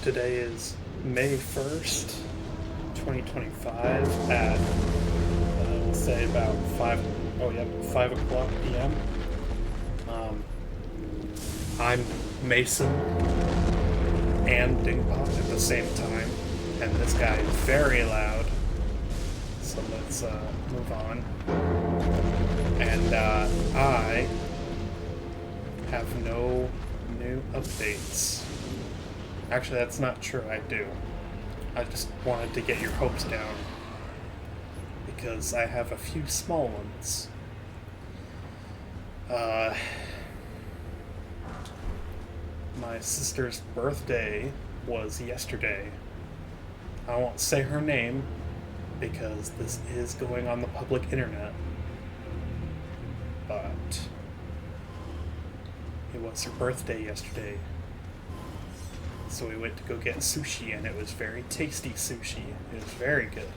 Today is May 1st, 2025 at, we'll say about 5 o'clock p.m. Um, I'm Mason and Dingpot at the same time, and this guy is very loud, so let's move on. And I have no new updates. Actually, that's not true, I do. I just wanted to get your hopes down, because I have a few small ones. My sister's birthday was yesterday. I won't say her name, because this is going on the public internet. But it was her birthday yesterday. So we went to go get sushi, and it was very tasty sushi. It was very good.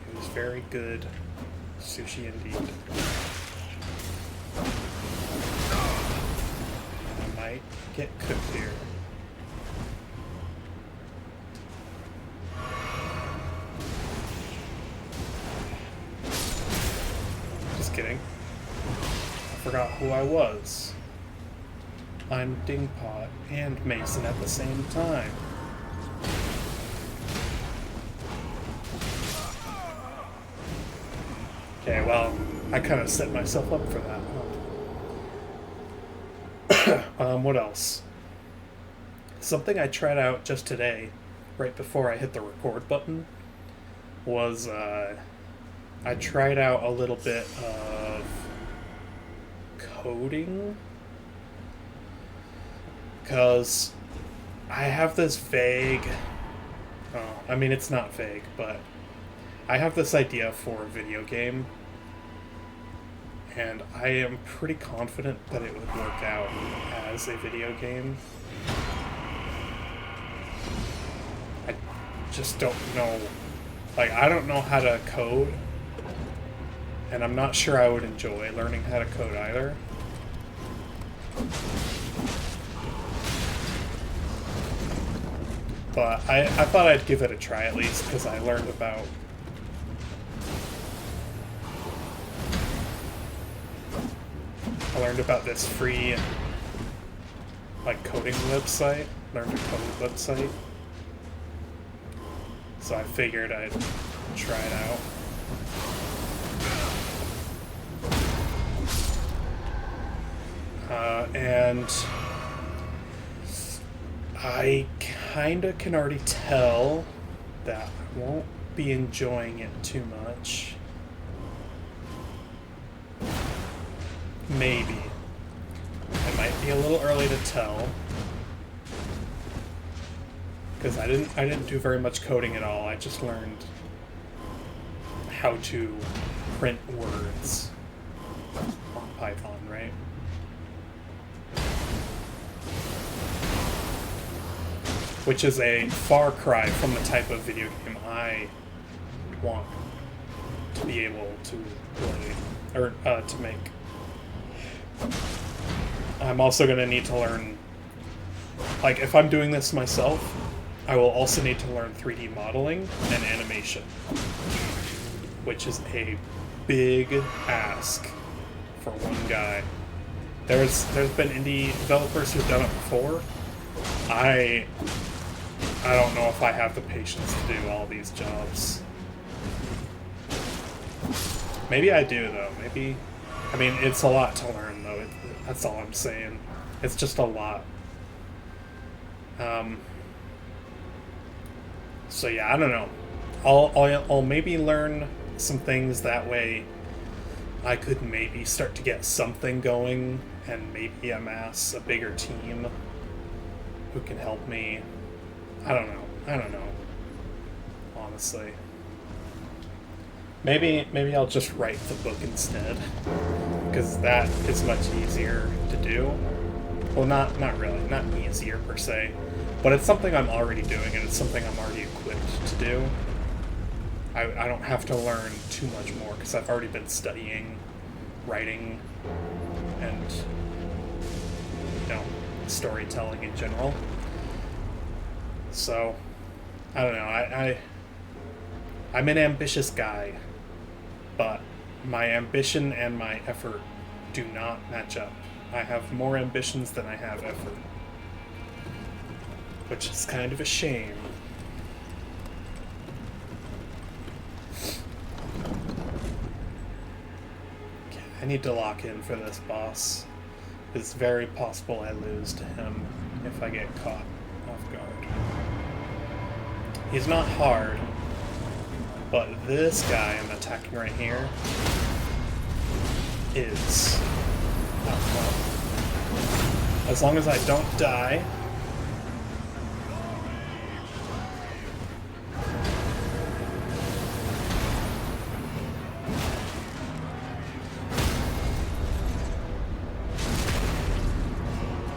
It was very good sushi indeed. I might get cooked here. Just kidding. I forgot who I was. I'm Dingpot and Mason at the same time. Okay, well, I kind of set myself up for that. What else? Something I tried out just today, right before I hit the record button, was I tried out a little bit of coding. Because I have this vague, I mean, it's not vague, but I have this idea for a video game, and I am pretty confident that it would work out as a video game. I just don't know, I don't know how to code, and I'm not sure I would enjoy learning how to code either. But I thought I'd give it a try at least, because I learned about this free coding website, learn to code website. So I figured I'd try it out. And I kinda can already tell that I won't be enjoying it too much. Maybe. It might be a little early to tell, because I didn't do very much coding at all. I just learned how to print words on Python, right? Which is a far cry from the type of video game I want to be able to play, or to make. I'm also going to need to learn, if I'm doing this myself, I will also need to learn 3D modeling and animation, which is a big ask for one guy. There's been indie developers who've done it before. I don't know if I have the patience to do all these jobs. Maybe I do, though. Maybe... I mean, it's a lot to learn, though. That's all I'm saying. It's just a lot. So yeah, I don't know. I'll maybe learn some things that way. I could maybe start to get something going, and maybe amass a bigger team who can help me. I don't know. Honestly. Maybe I'll just write the book instead, because that is much easier to do. Well, not really. Not easier per se. But it's something I'm already doing, and it's something I'm already equipped to do. I don't have to learn too much more, because I've already been studying writing and, storytelling in general. So, I don't know. I'm an ambitious guy, but my ambition and my effort do not match up. I have more ambitions than I have effort, which is kind of a shame. Okay, I need to lock in for this boss. It's very possible I lose to him if I get caught off guard. He's not hard, but this guy I'm attacking right here is not fun. As long as I don't die,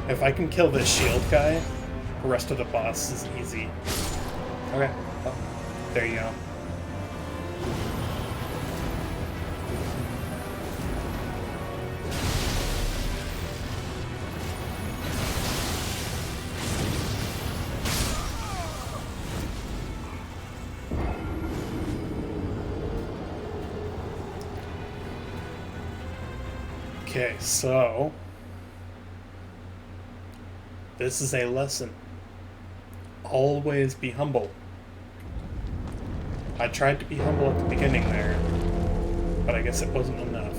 if I can kill this shield guy, the rest of the boss is easy. Okay, well, there you go. Okay, so this is a lesson. Always be humble. I tried to be humble at the beginning there, but I guess it wasn't enough.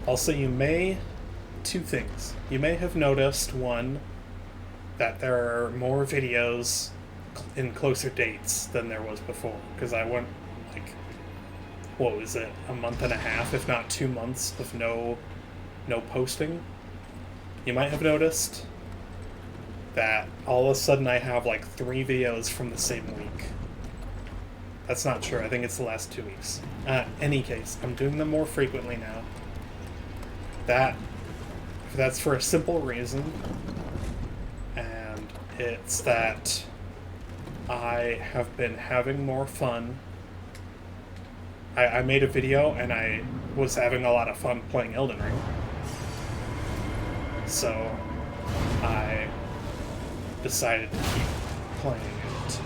Also, two things. You may have noticed, one, that there are more videos in closer dates than there was before, because I went, like, what was it, a month and a half, if not 2 months of no posting. You might have noticed that all of a sudden I have like 3 videos from the same week. That's not true. I think it's the last 2 weeks. Any case, I'm doing them more frequently now. That's for a simple reason, and it's that I have been having more fun. I made a video and I was having a lot of fun playing Elden Ring. So I decided to keep playing it.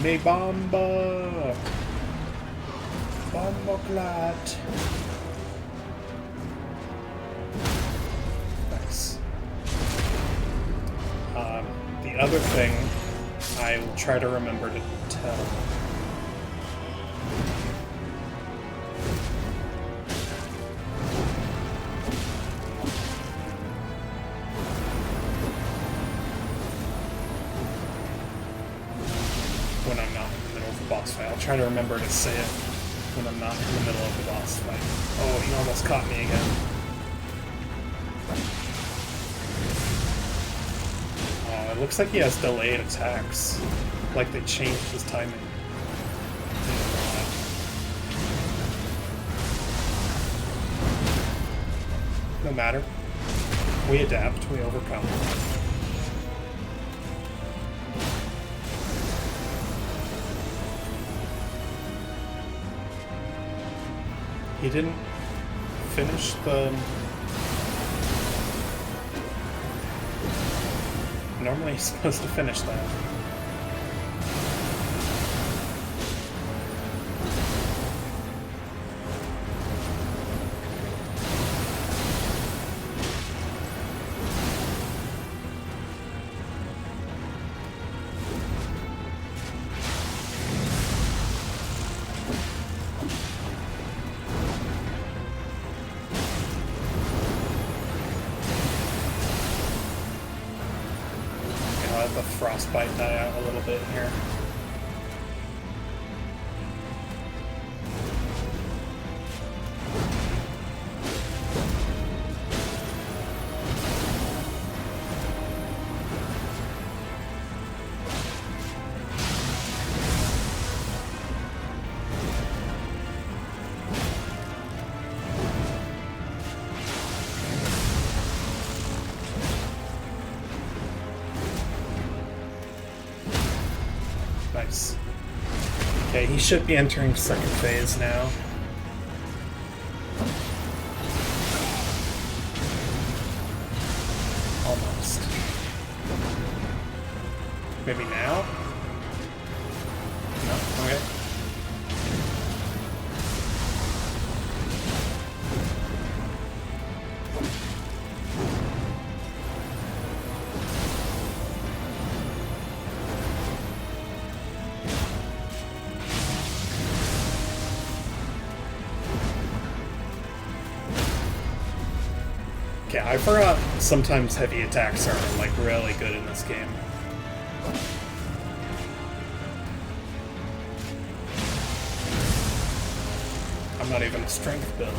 Me bomba! Bomboclat! Nice. The other thing I will try to remember to tell. When I'm not in the middle of a boss fight. I'll try to remember to say it when I'm not in the middle of the boss fight. Oh, he almost caught me again. Oh, it looks like he has delayed attacks. Like they changed his timing. No matter. We adapt, we overcome. He didn't finish the... Normally he's supposed to finish that. Let the frostbite die out a little bit here. years. Okay, he should be entering second phase now. Almost. Maybe now? No? Okay. Okay, I forgot sometimes heavy attacks are, like, really good in this game. I'm not even a strength build.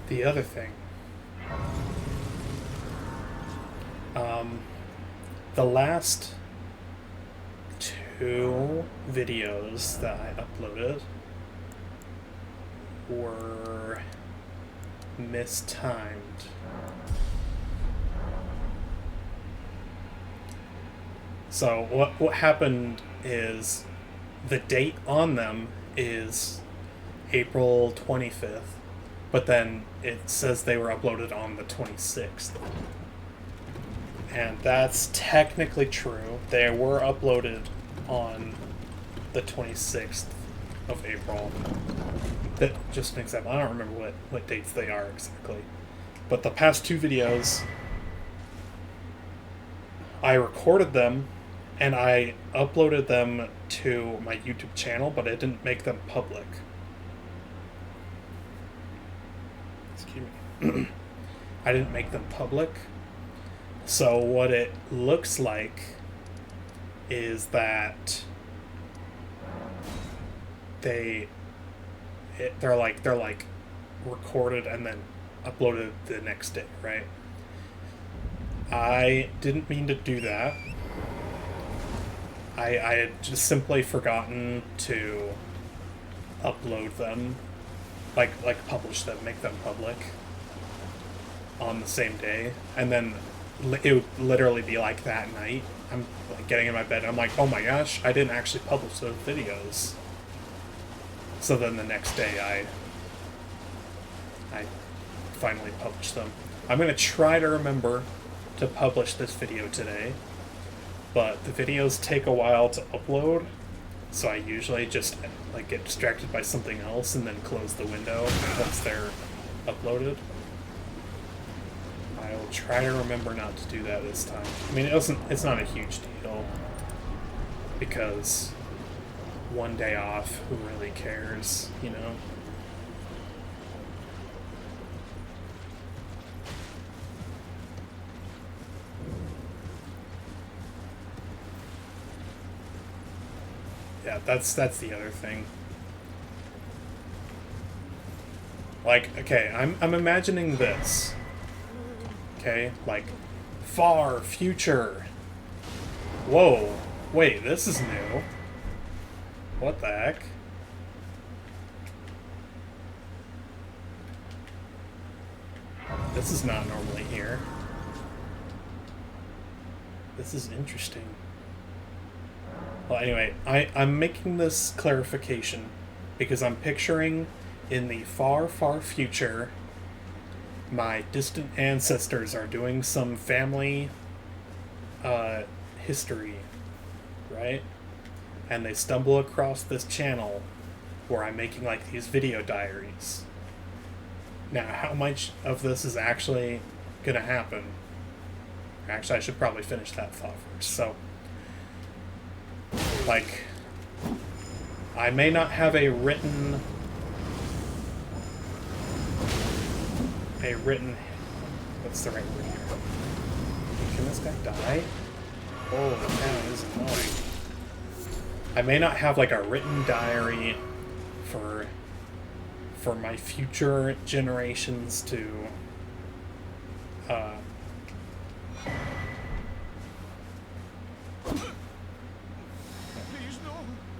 The other thing, the last 2 videos that I uploaded were mistimed. So what happened is the date on them is April 25th. But then it says they were uploaded on the 26th. And that's technically true. They were uploaded on the 26th of April. That just an example. I don't remember what dates they are exactly. But the past 2 videos, I recorded them and I uploaded them to my YouTube channel, but I didn't make them public. I didn't make them public. So what it looks like is that they're like recorded and then uploaded the next day, right? I didn't mean to do that. I had just simply forgotten to upload them, like publish them, make them public on the same day, and then it would literally be like that night. I'm like getting in my bed and I'm like, oh my gosh, I didn't actually publish those videos. So then the next day I finally published them. I'm gonna try to remember to publish this video today, but the videos take a while to upload, so I usually just like get distracted by something else and then close the window once they're uploaded. I will try to remember not to do that this time. I mean, it's not a huge deal, because one day off, who really cares, you know? Yeah, that's the other thing. Like, okay, I'm imagining this. Okay, like, far future. Whoa, wait, this is new. What the heck? This is not normally here. This is interesting. Well, anyway, I'm making this clarification because I'm picturing in the far, far future, my distant ancestors are doing some family history, right? And they stumble across this channel where I'm making like these video diaries. Now, how much of this is actually gonna happen? Actually, I should probably finish that thought first. So, like, I may not have a written a written... What's the right word here? Can this guy die? Oh, man, this is annoying. I may not have, like, a written diary for my future generations to...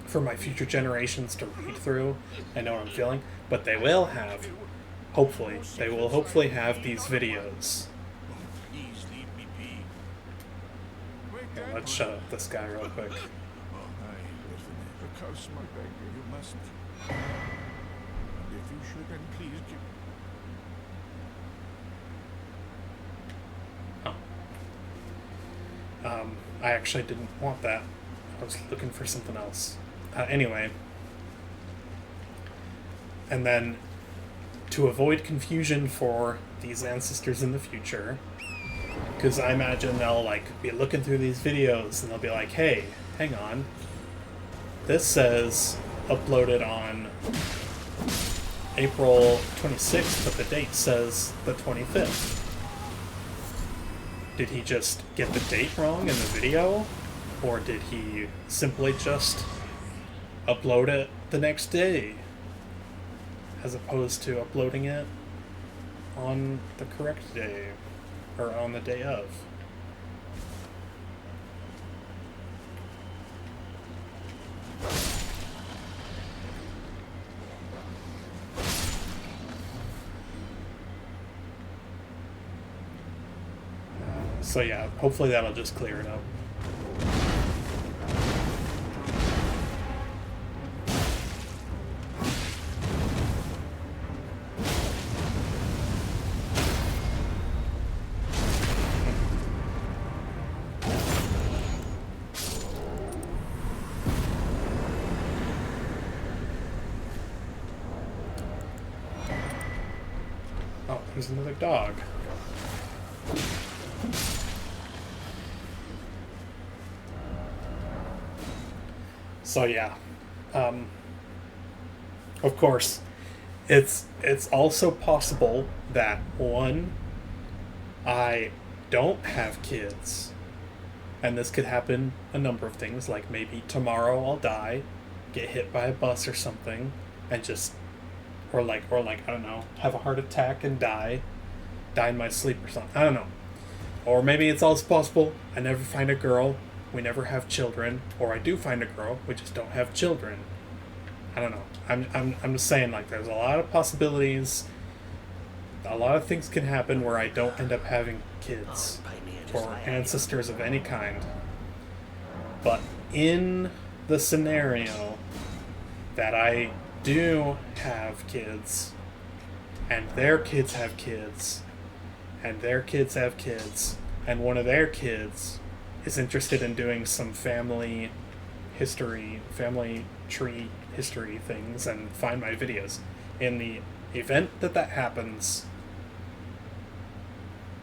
for my future generations to read through and know what I'm feeling, but they will have, hopefully, they will hopefully have these videos. Yeah, let's shut up this guy real quick. Oh. I actually didn't want that. I was looking for something else. Anyway. And then, to avoid confusion for these ancestors in the future, because I imagine they'll, like, be looking through these videos and they'll be like, hey, hang on. This says uploaded on April 26th, but the date says the 25th. Did he just get the date wrong in the video? Or did he simply just upload it the next day? As opposed to uploading it on the correct day. Or on the day of. So yeah, hopefully that'll just clear it up. Oh, there's another dog. So yeah, of course, it's also possible that, one, I don't have kids, and this could happen a number of things, like maybe tomorrow I'll die, get hit by a bus or something, and just, or like I don't know, have a heart attack and die in my sleep or something. I don't know. Or maybe it's also possible I never find a girl. We never have children, or I do find a girl, we just don't have children. I don't know. I'm just saying, like, there's a lot of possibilities. A lot of things can happen where I don't end up having kids or ancestors of any kind. But in the scenario that I do have kids, and their kids have kids, and their kids have kids, and one of their kids is interested in doing some family tree history things and find my videos. In the event that happens,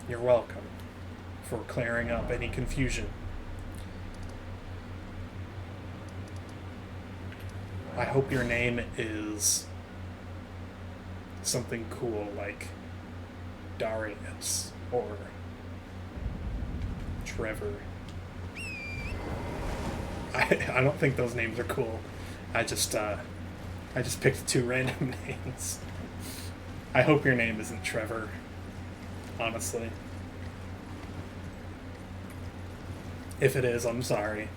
you're welcome for clearing up any confusion. I hope your name is something cool like Darius or Trevor. I don't think those names are cool. I just picked two random names. I hope your name isn't Trevor, honestly. If it is, I'm sorry.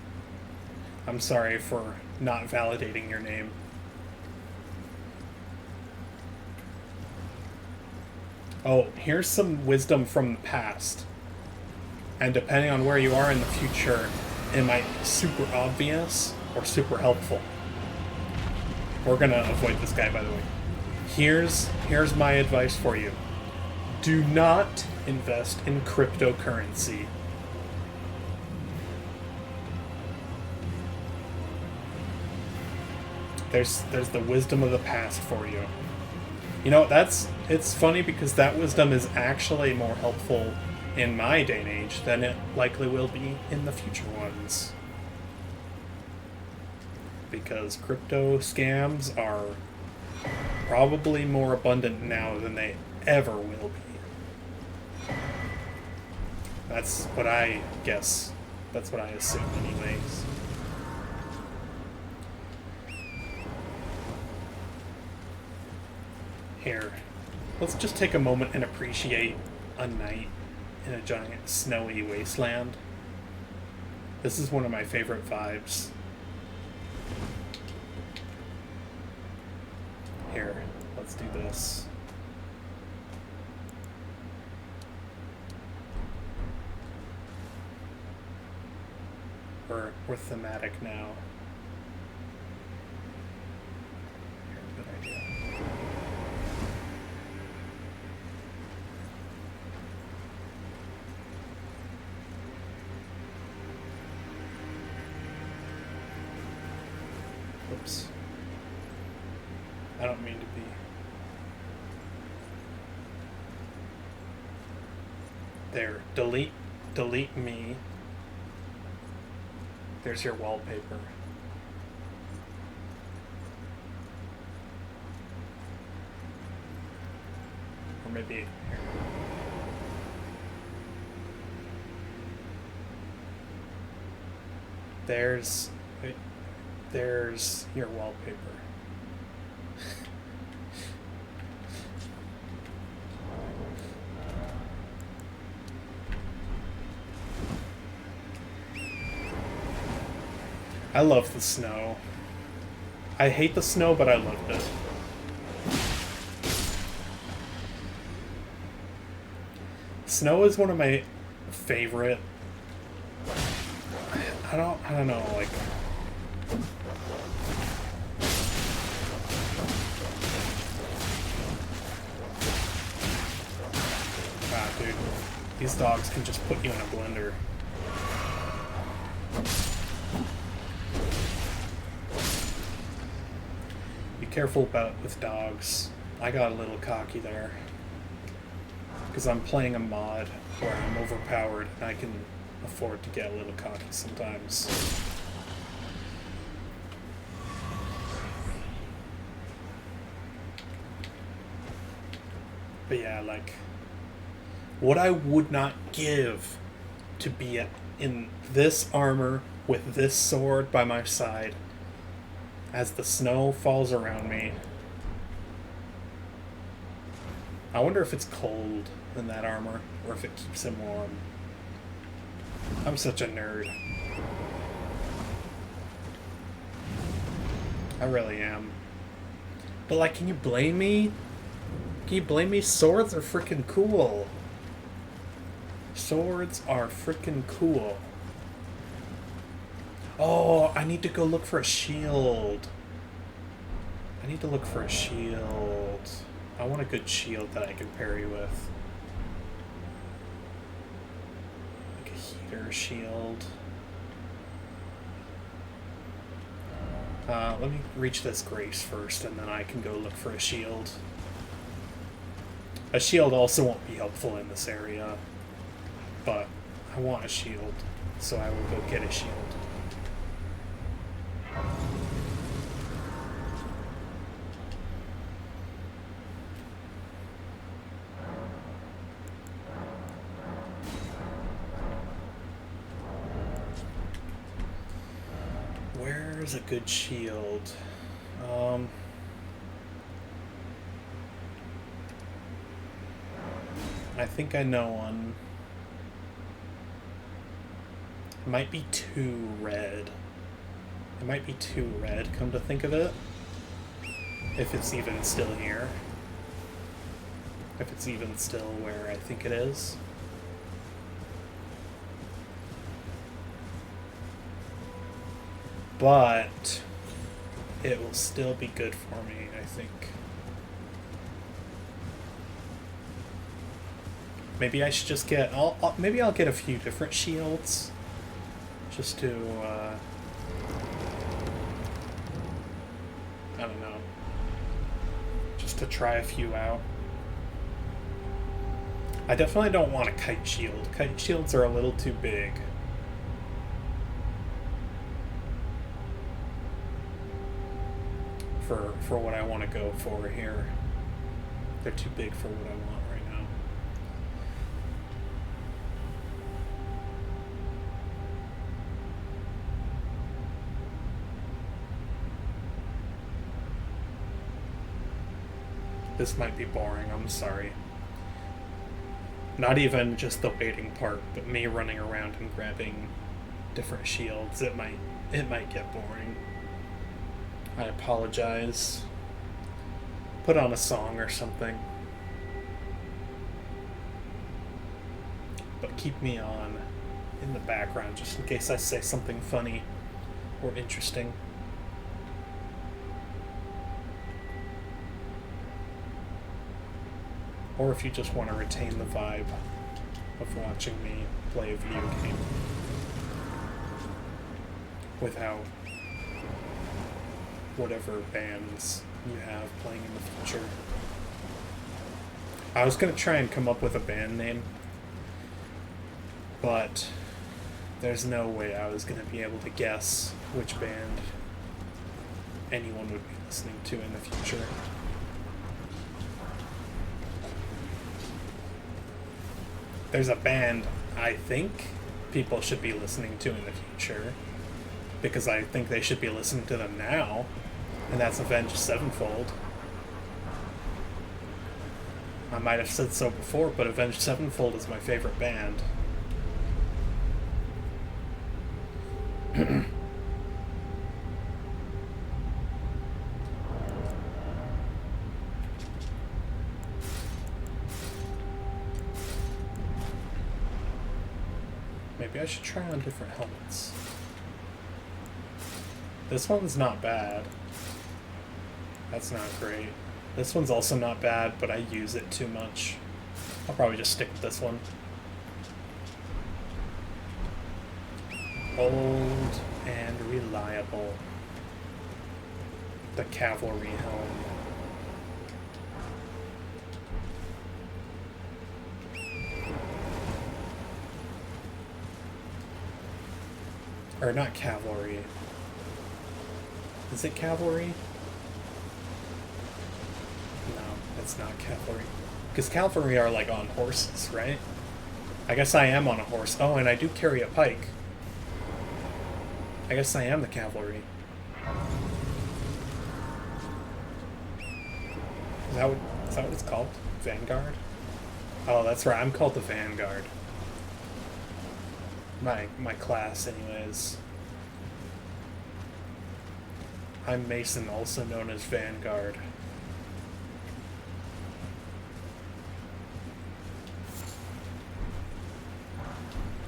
I'm sorry for not validating your name. Oh, here's some wisdom from the past. And depending on where you are in the future, it might be super obvious or super helpful. We're gonna avoid this guy, by the way. Here's my advice for you. Do not invest in cryptocurrency. There's the wisdom of the past for you. You know, it's funny because that wisdom is actually more helpful in my day and age than it likely will be in the future ones. Because crypto scams are probably more abundant now than they ever will be. That's what I guess. That's what I assume anyways. Here, let's just take a moment and appreciate a night in a giant snowy wasteland. This is one of my favorite vibes. Here, let's do this. We're thematic now. Here, good idea. Oops. I don't mean to be. There, delete me. There's your wallpaper. Or maybe here. There's your wallpaper. I love the snow. I hate the snow, but I loved it. Snow is one of my favorite. I don't know, like. Ah, dude. These dogs can just put you in a blender. Be careful with dogs. I got a little cocky there. Because I'm playing a mod where I'm overpowered and I can afford to get a little cocky sometimes. But yeah, like, what I would not give to be in this armor with this sword by my side as the snow falls around me. I wonder if it's cold in that armor or if it keeps him warm. I'm such a nerd. I really am. But like, can you blame me? Can you blame me? Swords are freaking cool. Swords are freaking cool. Oh, I need to go look for a shield. I need to look for a shield. I want a good shield that I can parry with. Like a heater shield. Let me reach this grace first, and then I can go look for a shield. A shield also won't be helpful in this area, but I want a shield, so I will go get a shield. Where's a good shield? I think I know one. It might be too red. It might be too red, come to think of it. If it's even still here. If it's even still where I think it is. But it will still be good for me, I think. Maybe I should just get... maybe I'll get a few different shields. Just to, I don't know. Just to try a few out. I definitely don't want a kite shield. Kite shields are a little too big. For what I want to go for here. They're too big for what I want right This might be boring, I'm sorry. Not even just the waiting part, but me running around and grabbing different shields. It might get boring. I apologize. Put on a song or something. But keep me on in the background just in case I say something funny or interesting. Or if you just want to retain the vibe of watching me play a video game without whatever bands you have playing in the future. I was going to try and come up with a band name, but there's no way I was going to be able to guess which band anyone would be listening to in the future. There's a band I think people should be listening to in the future, because I think they should be listening to them now, and that's Avenged Sevenfold. I might have said so before, but Avenged Sevenfold is my favorite band. Maybe I should try on different helmets. This one's not bad. That's not great. This one's also not bad, but I use it too much. I'll probably just stick with this one. Old and reliable. The cavalry helm. Or not cavalry. Is it cavalry? No, it's not cavalry. Because cavalry are like on horses, right? I guess I am on a horse. Oh, and I do carry a pike. I guess I am the cavalry. Is that what it's called? Vanguard? Oh, that's right. I'm called the Vanguard. My class, anyways. I'm Mason, also known as Vanguard.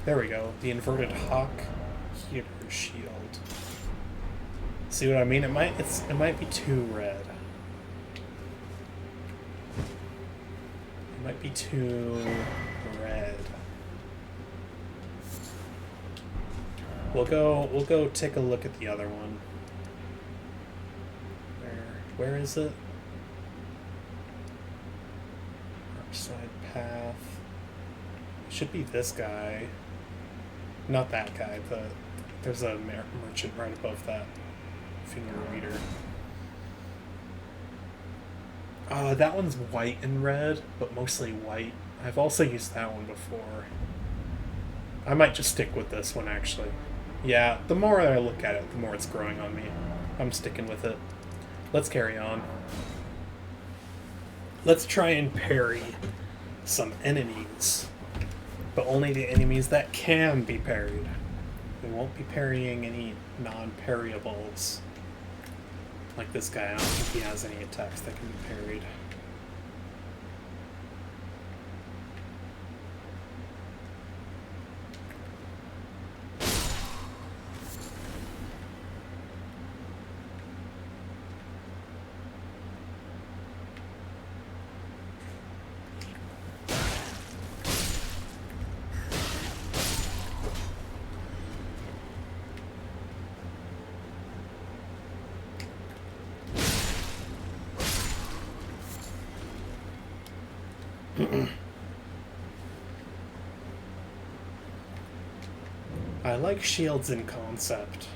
There we go. The inverted hawk heater shield. See what I mean? It might be too red. It might be too red. We'll go take a look at the other one. Where is it? Side path. Should be this guy. Not that guy, but there's a merchant right above that finger reader. That one's white and red, but mostly white. I've also used that one before. I might just stick with this one, actually. Yeah, the more I look at it, the more it's growing on me. I'm sticking with it. Let's carry on. Let's try and parry some enemies. But only the enemies that can be parried. We won't be parrying any non-parryables. Like this guy, I don't think he has any attacks that can be parried. I like shields in concept.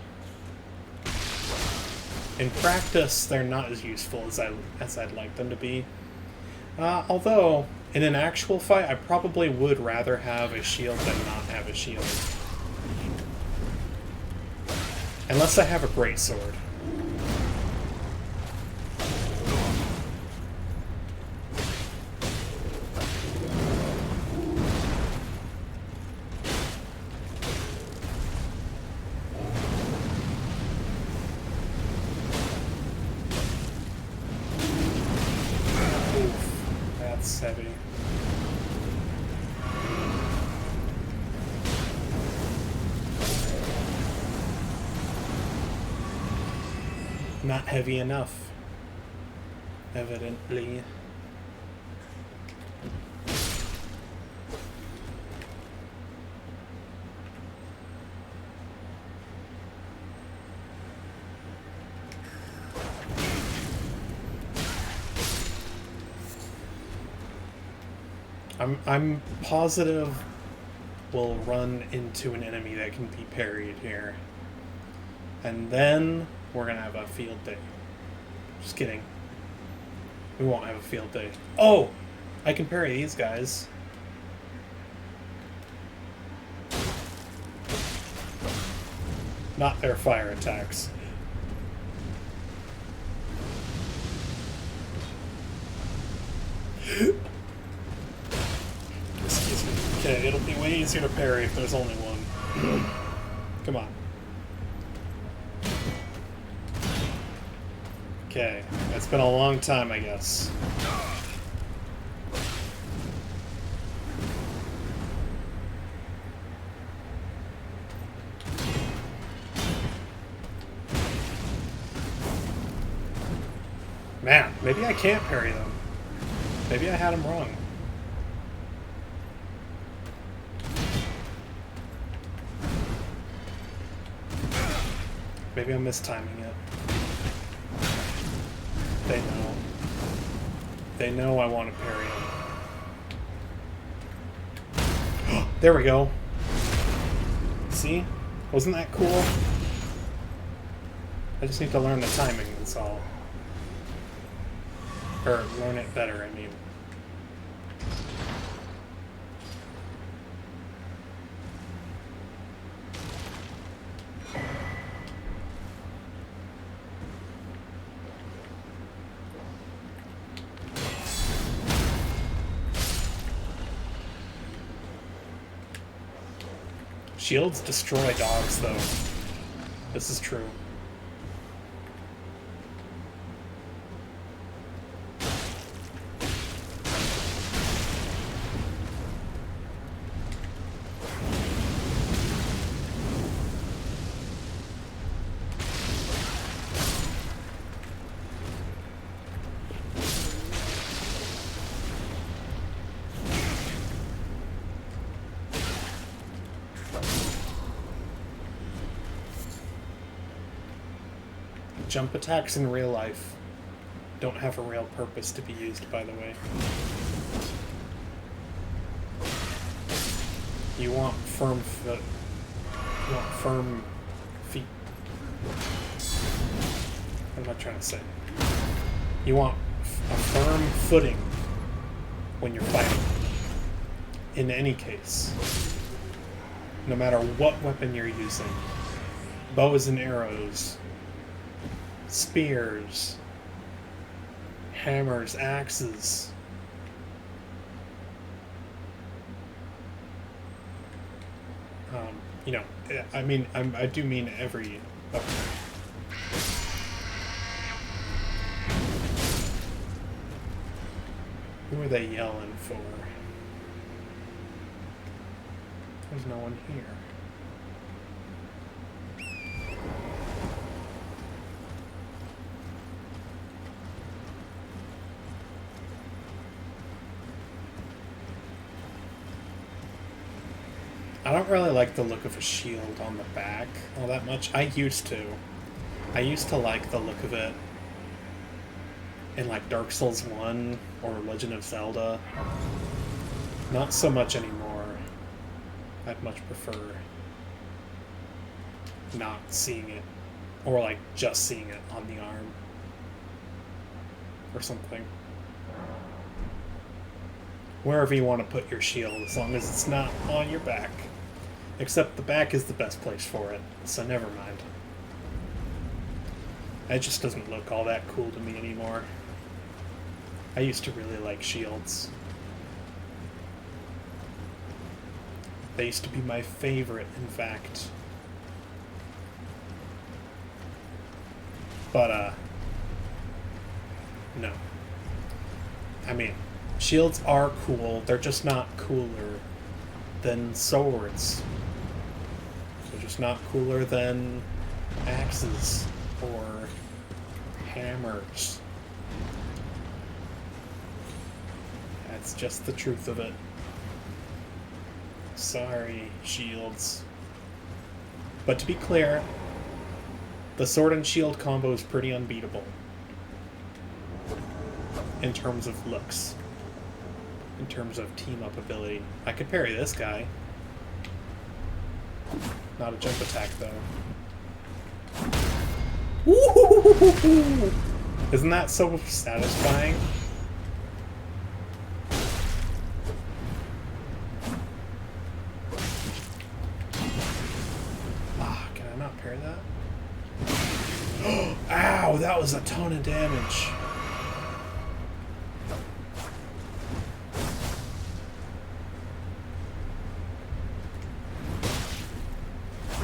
In practice, they're not as useful as I'd like them to be. Although, in an actual fight, I probably would rather have a shield than not have a shield. Unless I have a greatsword. Not heavy enough. Evidently. I'm positive we'll run into an enemy that can be parried here. And then we're gonna have a field day. Just kidding. We won't have a field day. Oh! I can parry these guys. Not their fire attacks. Excuse me. Okay, it'll be way easier to parry if there's only one. Come on. Okay, it's been a long time, I guess. Man, maybe I can't parry them. Maybe I had them wrong. Maybe I'm mistiming it. They know. They know I want to parry them. There we go. See? Wasn't that cool? I just need to learn the timing, that's all. Or learn it better, I mean. Shields destroy dogs, though. This is true. Jump attacks in real life don't have a real purpose to be used, by the way. You want firm foot. You want firm feet. What am I trying to say? You want a firm footing when you're fighting. In any case. No matter what weapon you're using. Bows and arrows. Spears, hammers, axes. You know, I mean, I do mean every weapon. Who are they yelling for? There's no one here. I don't really like the look of a shield on the back all that much. I used to. I used to like the look of it in like Dark Souls 1 or Legend of Zelda. Not so much anymore. I'd much prefer not seeing it. Or like just seeing it on the arm. Or something. Wherever you want to put your shield, as long as it's not on your back. Except the back is the best place for it, so never mind. It just doesn't look all that cool to me anymore. I used to really like shields. They used to be my favorite, in fact. But, no. I mean, shields are cool, they're just not cooler than swords. They're just not cooler than axes or hammers. That's just the truth of it. Sorry, shields. But to be clear, the sword and shield combo is pretty unbeatable in terms of looks, in terms of team-up ability. I could parry this guy. Not a jump attack, though. Woo! Isn't that so satisfying? Ah, can I not parry that? Ow, that was a ton of damage.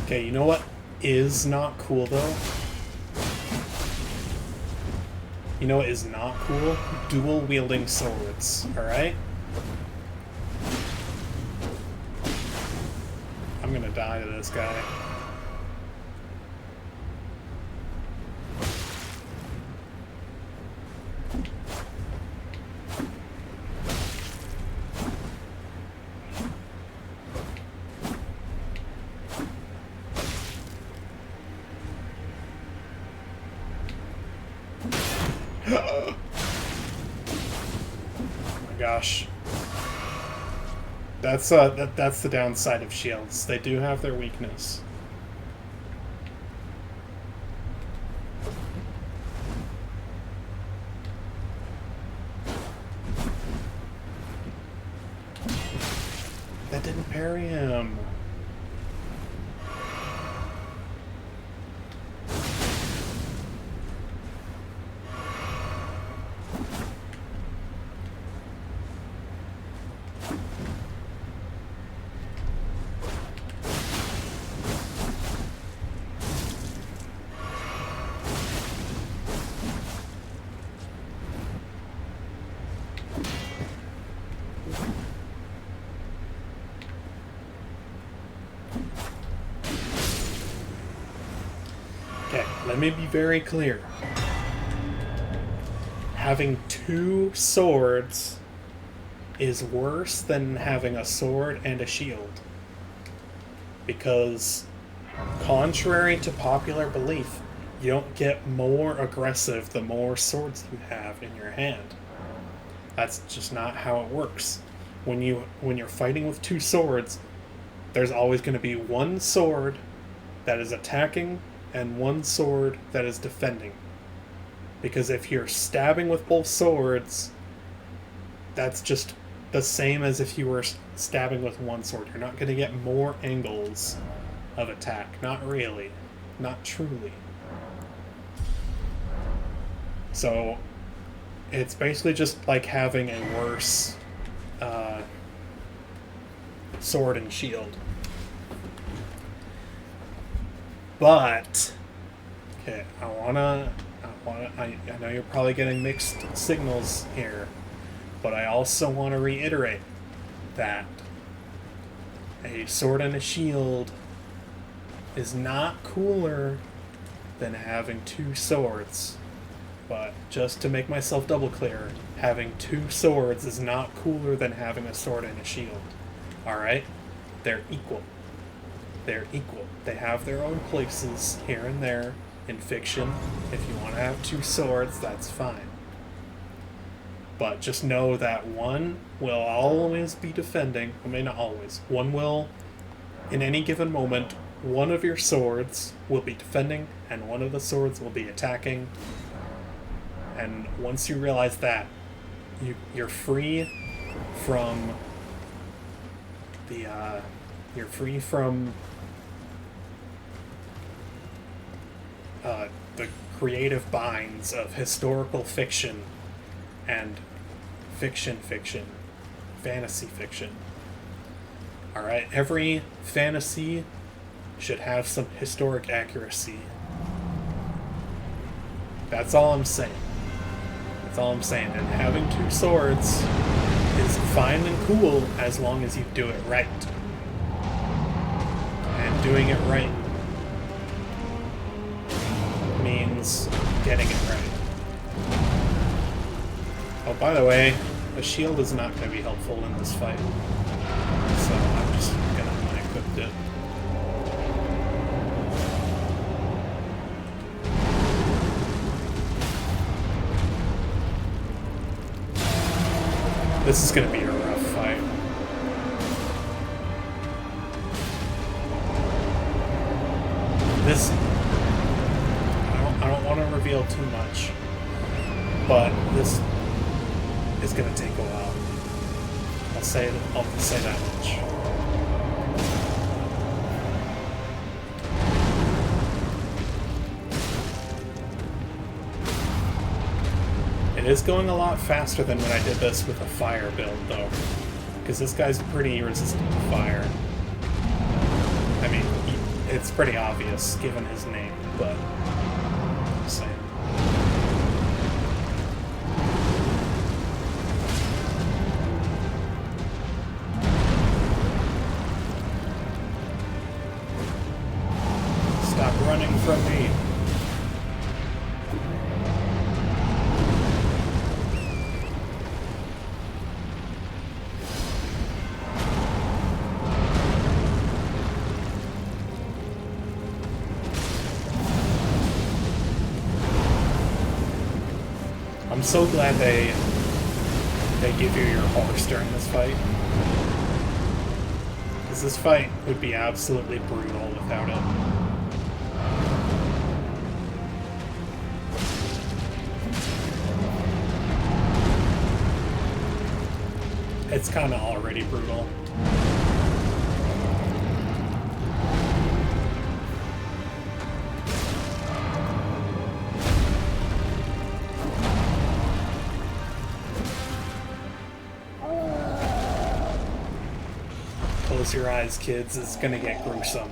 Okay, you know what is not cool, though? You know what is not cool? Dual-wielding swords, alright? I'm gonna die to this guy. Oh my gosh. That's the downside of shields. They do have their weakness. That didn't parry him. Okay, let me be very clear. Having two swords is worse than having a sword and a shield. Because, contrary to popular belief, you don't get more aggressive the more swords you have in your hand. That's just not how it works. When you're fighting with two swords, there's always going to be one sword that is attacking and one sword that is defending. Because if you're stabbing with both swords, that's just the same as if you were stabbing with one sword. You're not going to get more angles of attack. Not really. Not truly. So, it's basically just like having a worse sword and shield. But, okay, I know you're probably getting mixed signals here, but I also want to reiterate that a sword and a shield is not cooler than having two swords. But just to make myself double clear, having two swords is not cooler than having a sword and a shield. Alright? They're equal. They're equal. They have their own places here and there in fiction. If you want to have two swords, that's fine. But just know that one will always be defending. I mean, not always. One will, in any given moment, one of your swords will be defending, and one of the swords will be attacking. And once you realize that, you're free from the, you're free from the creative binds of historical fiction and fiction, fantasy fiction. Alright, every fantasy should have some historic accuracy. That's all I'm saying. That's all I'm saying. And having two swords is fine and cool as long as you do it right. And doing it right means getting it right. Oh, by the way, a shield is not going to be helpful in this fight. So I'm just going to unequip it. This is going to be a rough fight. This... I don't want to reveal too much, but this is going to take a while. I'll say that much. It is going a lot faster than when I did this with a fire build, though, because this guy's pretty resistant to fire. I mean, it's pretty obvious given his name, but I'm just saying. Stop running from me. I'm so glad they give you your horse during this fight. Because this fight would be absolutely brutal without it. It's kind of already brutal. Close your eyes, kids. It's gonna get gruesome.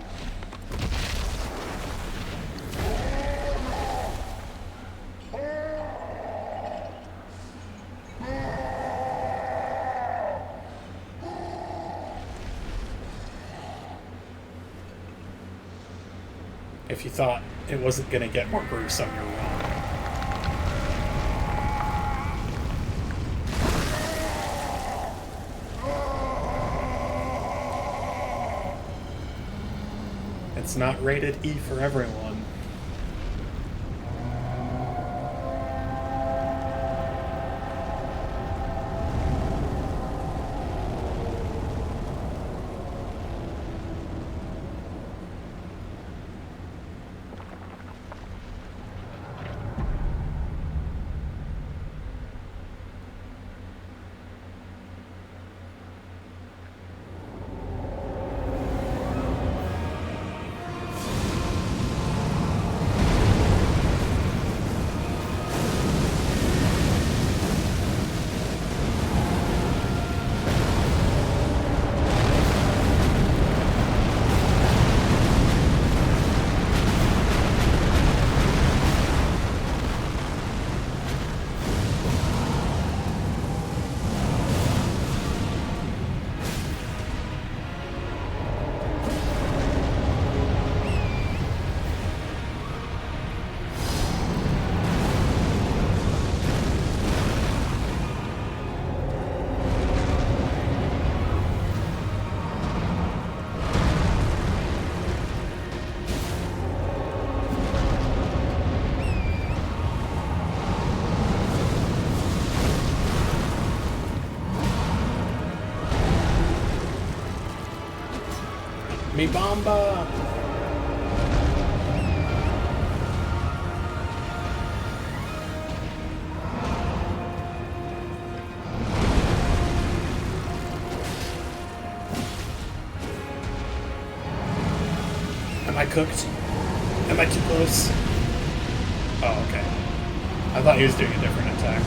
If you thought it wasn't gonna get more gruesome, you're wrong. It's not rated E for everyone. Mi bomba! Am I cooked? Am I too close? Oh, okay. I thought he was doing a different attack.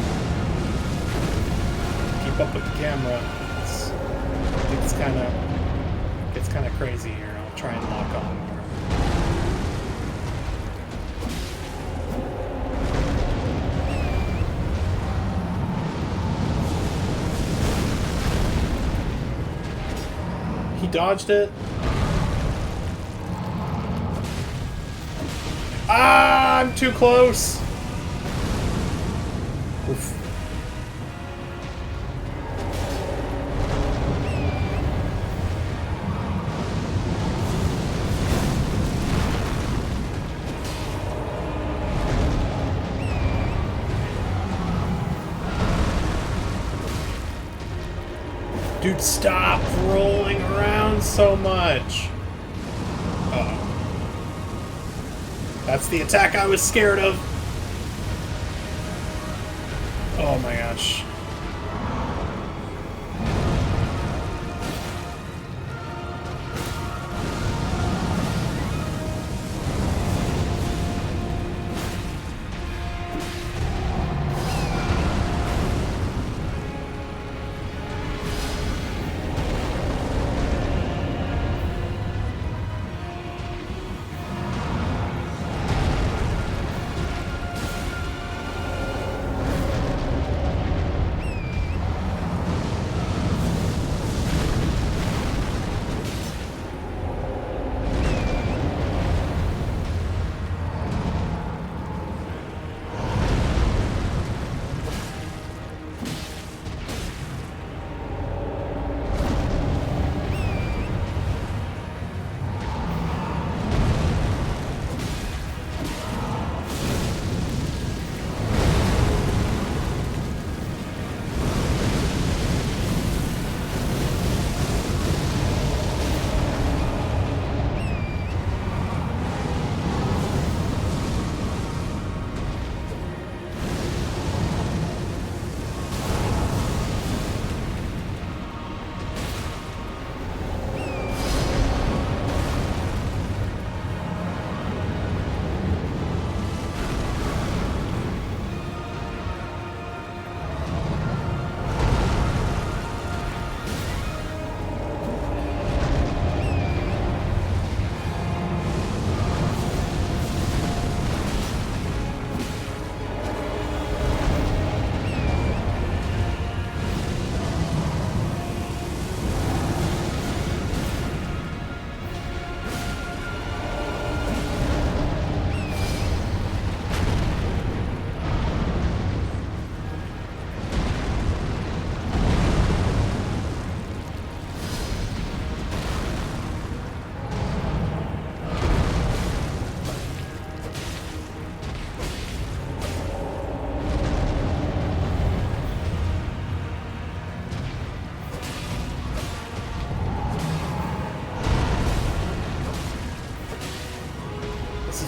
Keep up with the camera. It's kind of crazy here. I'll try and lock on more. He dodged it. Ah, I'm too close. Oof. Dude, stop rolling around so much. Uh-oh. That's the attack I was scared of. Oh my gosh.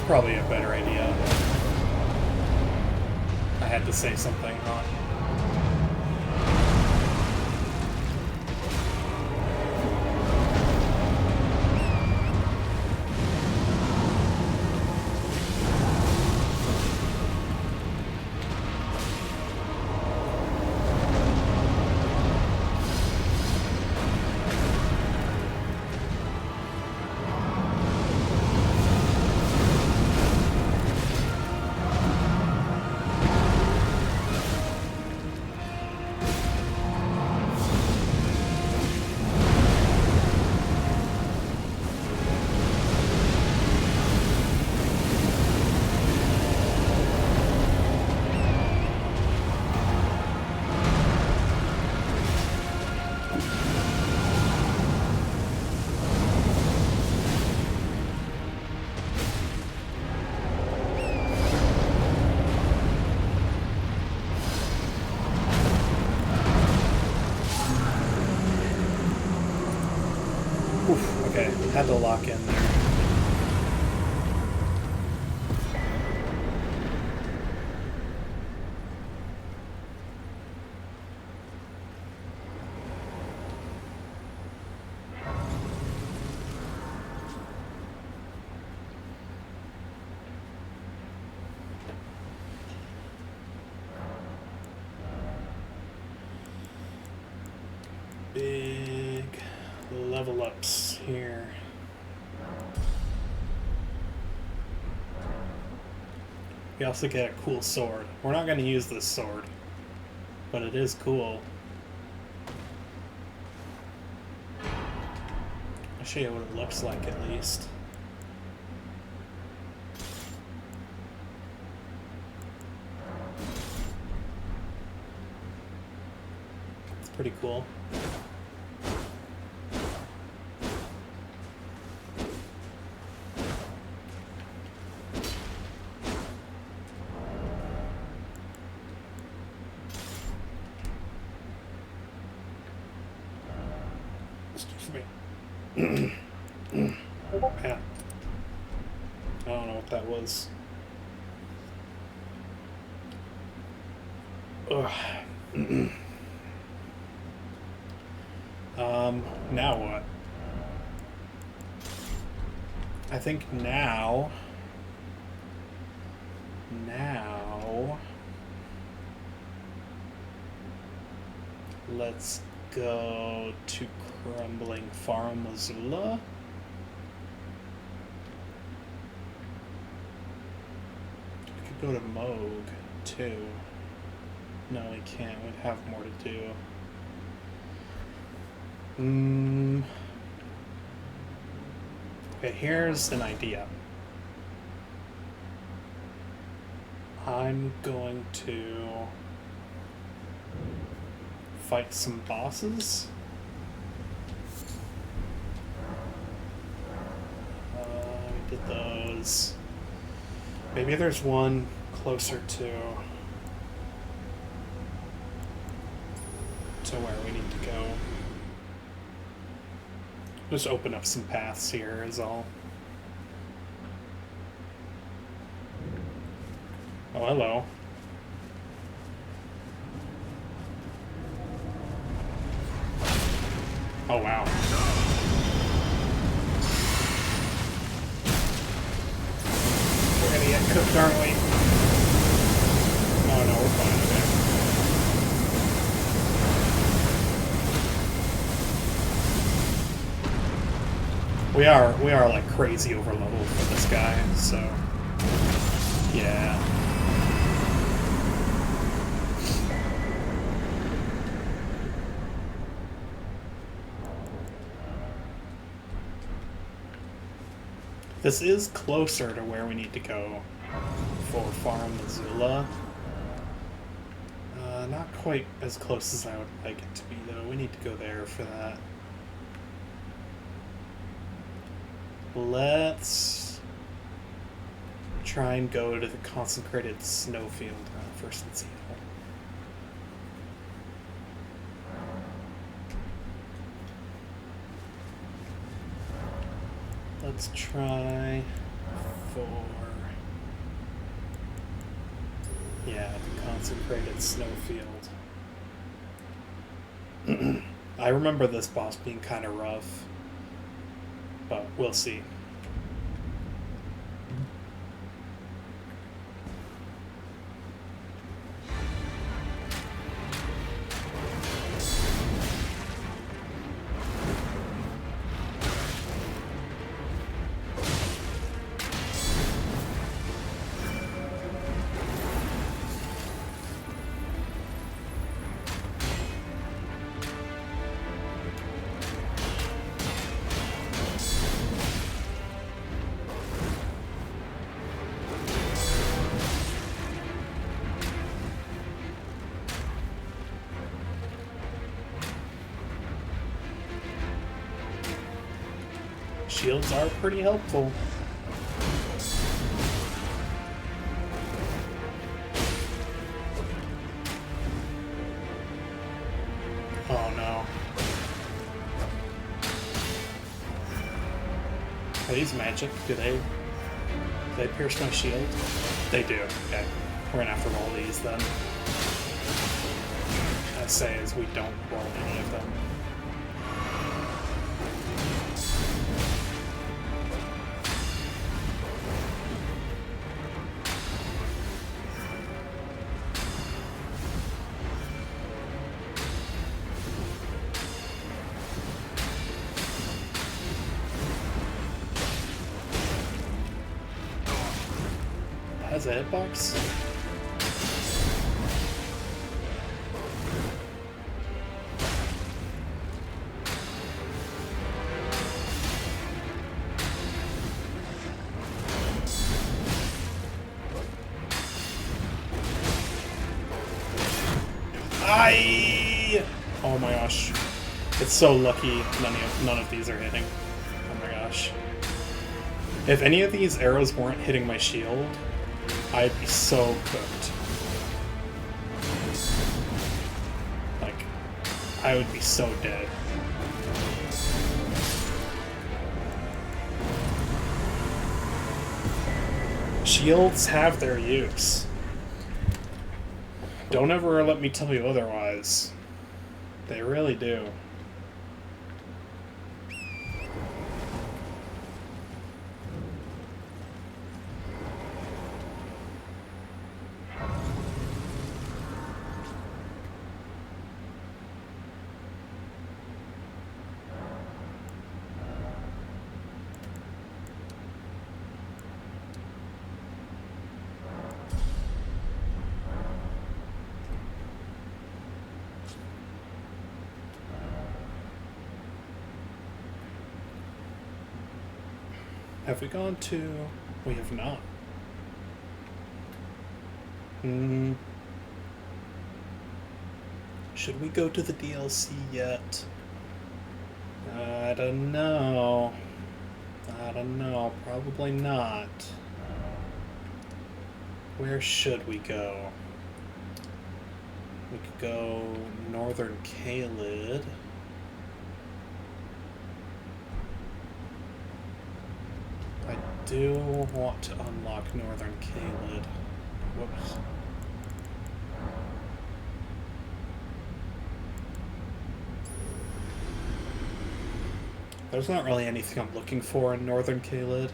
Probably a better idea. I had to say something, huh? Oof, okay, had to lock in there. Big level ups here. We also get a cool sword. We're not going to use this sword, but it is cool. I'll show you what it looks like at least. It's pretty cool. me. Yeah. I don't know what that was. Ugh. Now what? I think now... Let's go to Crumbling Farm, Missoula. We could go to Moog, too. No, we can't. We'd have more to do. Okay, here's an idea. I'm going to fight some bosses. We did those. Maybe there's one closer to where we need to go. Just open up some paths here is all. Oh, hello. Oh, wow. We're gonna get cooked, aren't we? Oh, no, we're fine, okay. We are like crazy over leveled for this guy, so yeah. This is closer to where we need to go for Farm Missoula. Not quite as close as I would like it to be, though. We need to go there for that. Let's try and go to the Consecrated Snowfield first and see. Let's try for... yeah, the Consecrated Snowfield. I remember this boss being kind of rough, but we'll see. Shields are pretty helpful. Oh no. Are these magic? Do they pierce my shield? They do. Okay. We're gonna have to roll these then. I say as we don't roll any of them. Has a hitbox? Oh my gosh. It's so lucky none of these are hitting. Oh my gosh. If any of these arrows weren't hitting my shield, I'd be so cooked. Like, I would be so dead. shields have their use. Don't ever let me tell you otherwise. They really do. Have we gone to... We have not. Should we go to the DLC yet? I don't know. Probably not. Where should we go? We could go Northern Caelid. I do want to unlock Northern Caelid. Whoops. There's not really anything I'm looking for in Northern Caelid.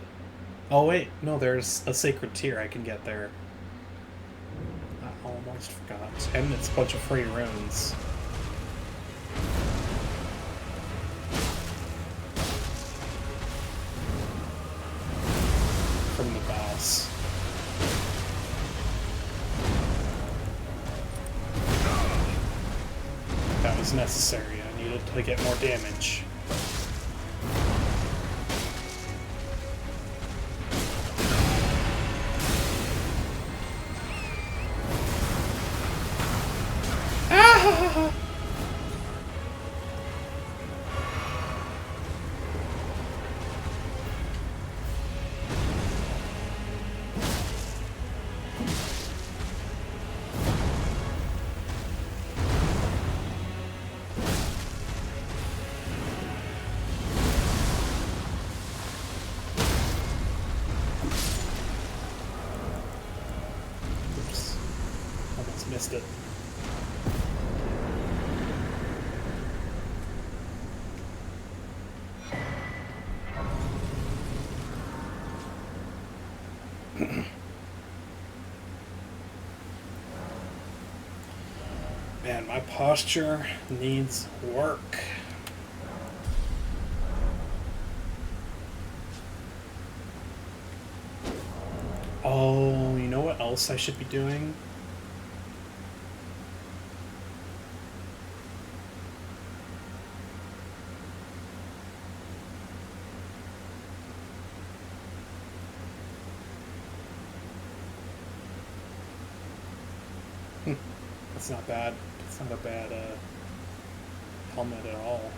Oh wait, no, there's a sacred tier I can get there. I almost forgot. And it's a bunch of free runes. From the boss. That was necessary. I needed to get more damage. Missed it. Man, my posture needs work. Oh, you know what else I should be doing? That's not bad. It's not a bad helmet at all.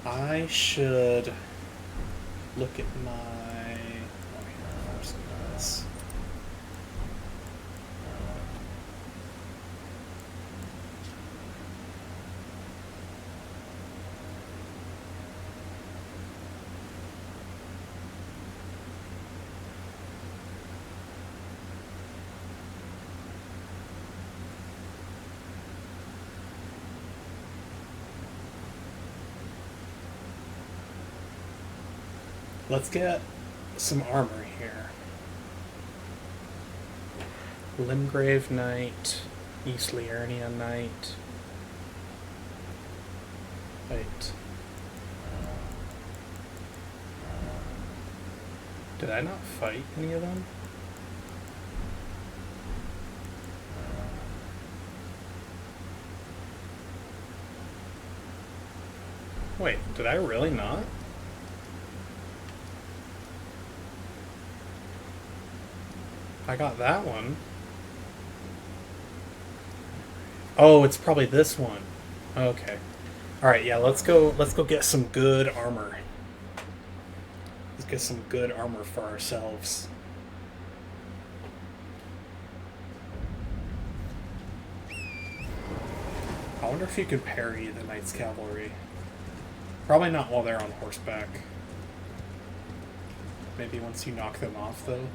I should look at my... Oh, here, first this. Let's get some armor here. Limgrave Knight, East Liurnia Knight. Wait. Did I not fight any of them? Wait, did I really not? I got that one. Oh, it's probably this one. Okay. Alright, yeah, let's go get some good armor. Let's get some good armor for ourselves. I wonder if you can parry the Knight's Cavalry. Probably not while they're on horseback. Maybe once you knock them off, though.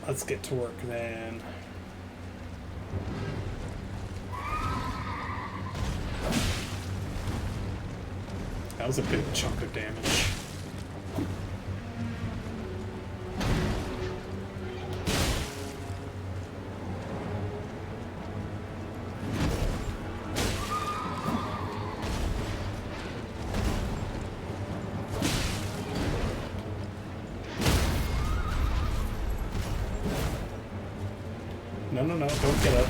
Let's get to work then. That was a big chunk of damage. No, don't get up.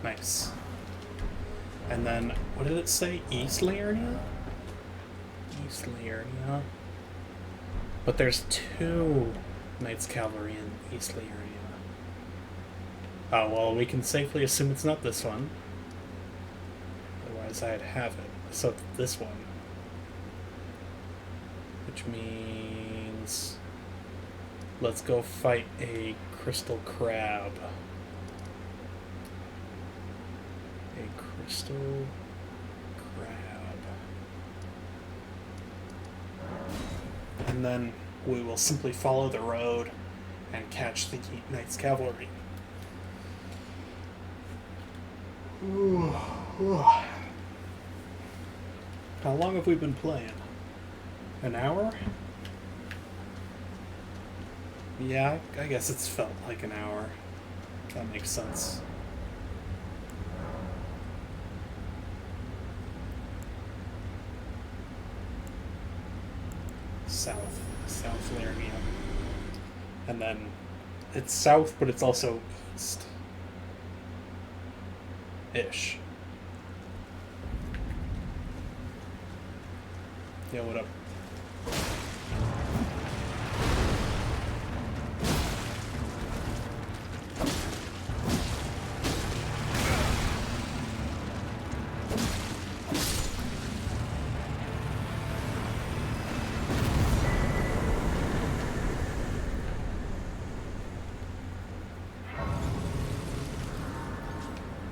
Nice. And then, what did it say? East Liurnia? East Liurnia. But there's 2 Knights Cavalry in East Liurnia. Oh, well, we can safely assume it's not this one. Otherwise, I'd have it. So, this one. Which means... let's go fight a crystal crab. A crystal crab. And then we will simply follow the road and catch the Knights Cavalry. How long have we been playing? An hour? Yeah, I guess it's felt like an hour. That makes sense. South Liurnia. And then it's south, but it's also east. Ish. Yo, what up?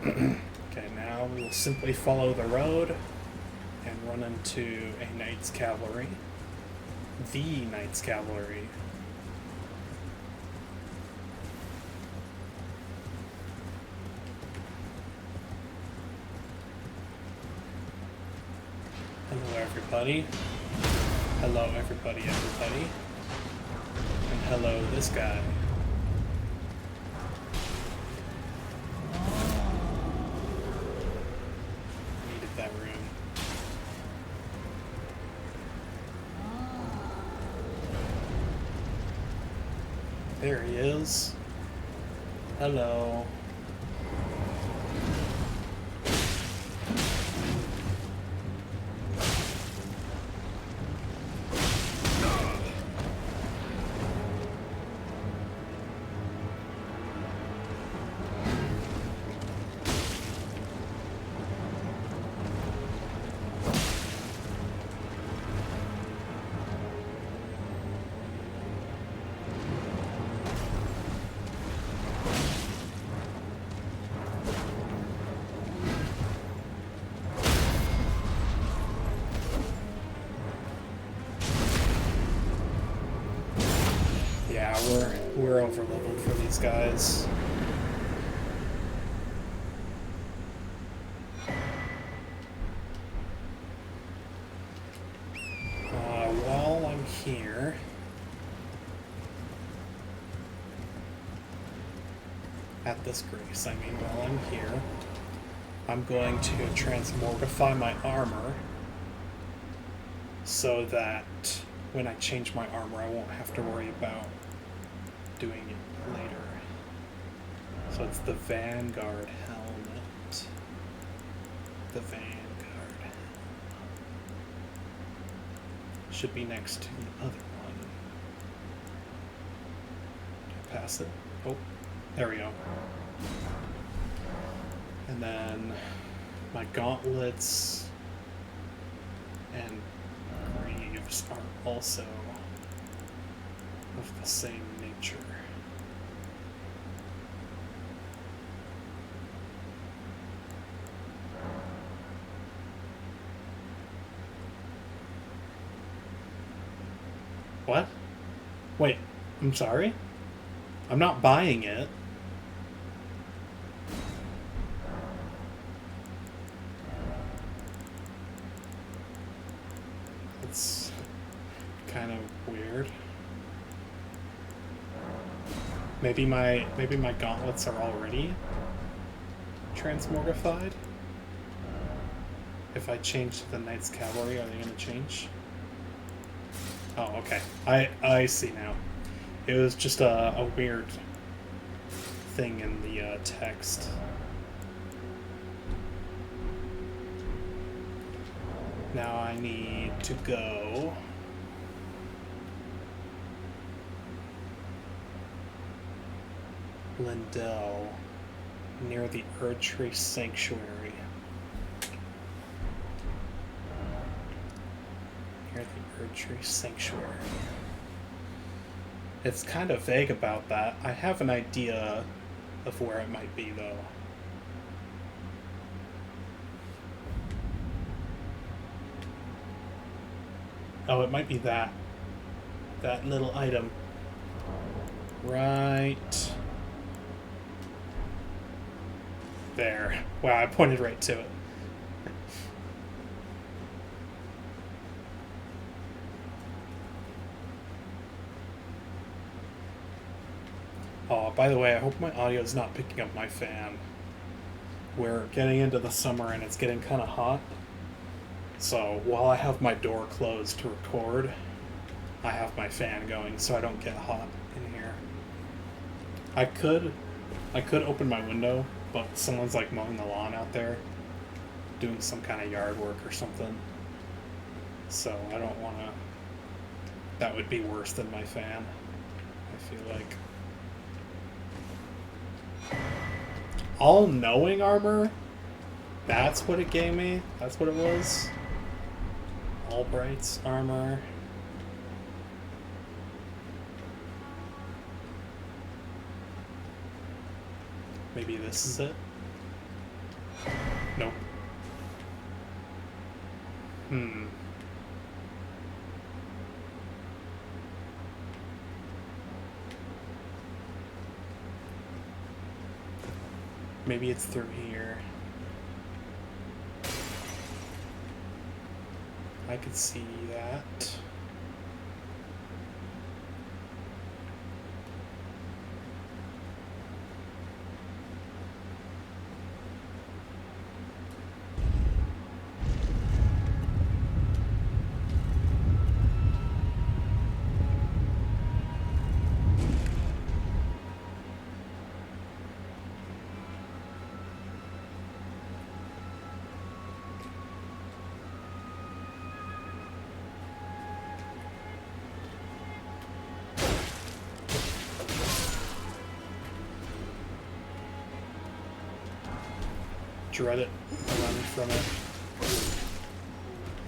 Okay, now we will simply follow the road and run into a Knights Cavalry. The Knights Cavalry. Hello, everybody. Hello, everybody. And hello, this guy. Needed that room. There he is. Hello. Yeah, we're over leveled for these guys. While I'm here, at this grace, I mean, while I'm here, I'm going to transmortify my armor so that when I change my armor, I won't have to worry about doing it later. So it's the Vanguard helmet. The Vanguard helmet. Should be next to the other one. Did I pass it? Oh, there we go. And then my gauntlets and greaves are also of the same nature. What? Wait, I'm sorry? I'm not buying it. It's kind of weird. Maybe my gauntlets are already transmortified? If I change to the Knights Cavalry, are they going to change? Oh, okay. I see now. It was just a weird thing in the text. Now I need to go Lindell, near the Erdtree Sanctuary. Near the Erdtree Sanctuary. It's kind of vague about that. I have an idea of where it might be, though. Oh, it might be that little item. Right there. Wow, I pointed right to it. Oh, by the way, I hope my audio is not picking up my fan. We're getting into the summer and it's getting kind of hot. So while I have my door closed to record, I have my fan going so I don't get hot in here. I could open my window, but someone's like mowing the lawn out there, doing some kind of yard work or something. So I don't want to. That would be worse than my fan, I feel like. All-knowing armor? That's what it gave me? That's what it was? Albright's armor. Maybe this is it? Nope. Maybe it's through here. I could see that. Dread it, run from it.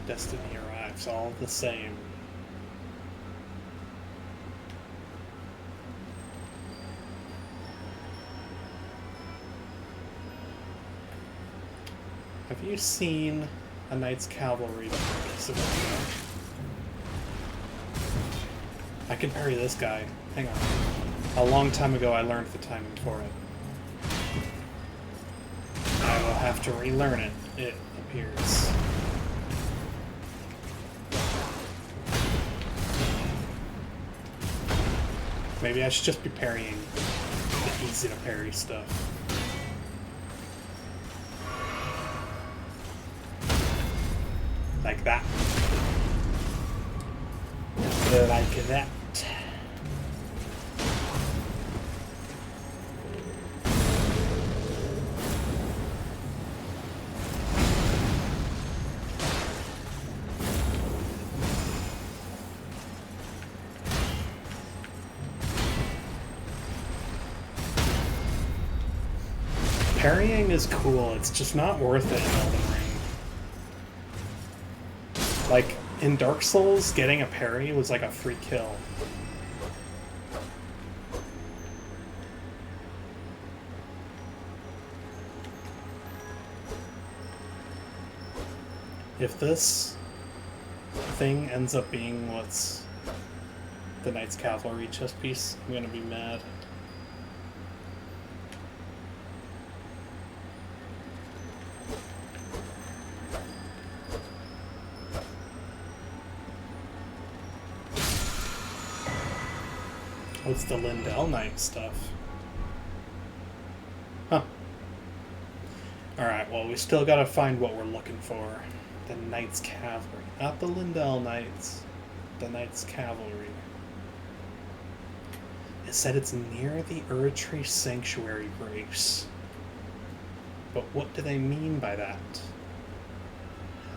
Destiny arrives, all the same. Have you seen a Knights Cavalry piece of video? I can parry this guy. Hang on. A long time ago I learned the timing for it. I will have to relearn it, it appears. Maybe I should just be parrying the easy to parry stuff. Like that. Like that. parrying is cool, it's just not worth it in Elden Ring. Like, in Dark Souls, getting a parry was like a free kill. If this thing ends up being what's the Knight's Cavalry chest piece, I'm gonna be mad. What's the Lindell Knight stuff? Huh. Alright, well, we still gotta find what we're looking for. The Knight's Cavalry. Not the Lindell Knights. The Knight's Cavalry. It said it's near the Erdtree Sanctuary, Grace. But what do they mean by that?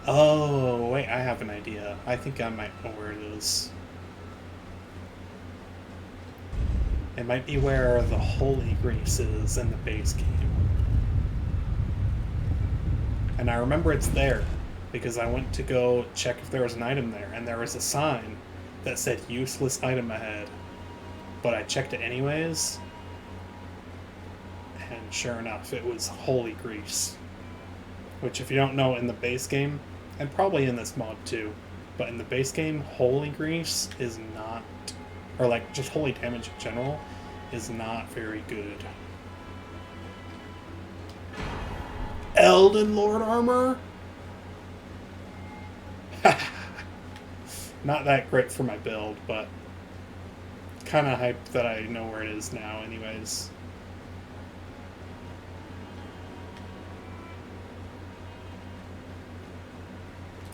Oh, wait, I have an idea. I think I might know where it is. It might be where the Holy Grace is in the base game. And I remember it's there, because I went to go check if there was an item there, and there was a sign that said useless item ahead. But I checked it anyways, and sure enough, it was Holy Grease. Which, if you don't know, in the base game, and probably in this mod too, but in the base game, Holy Grease is not, or like just holy damage in general, is not very good. Elden Lord armor? Not that great for my build, but kind of hyped that I know where it is now anyways.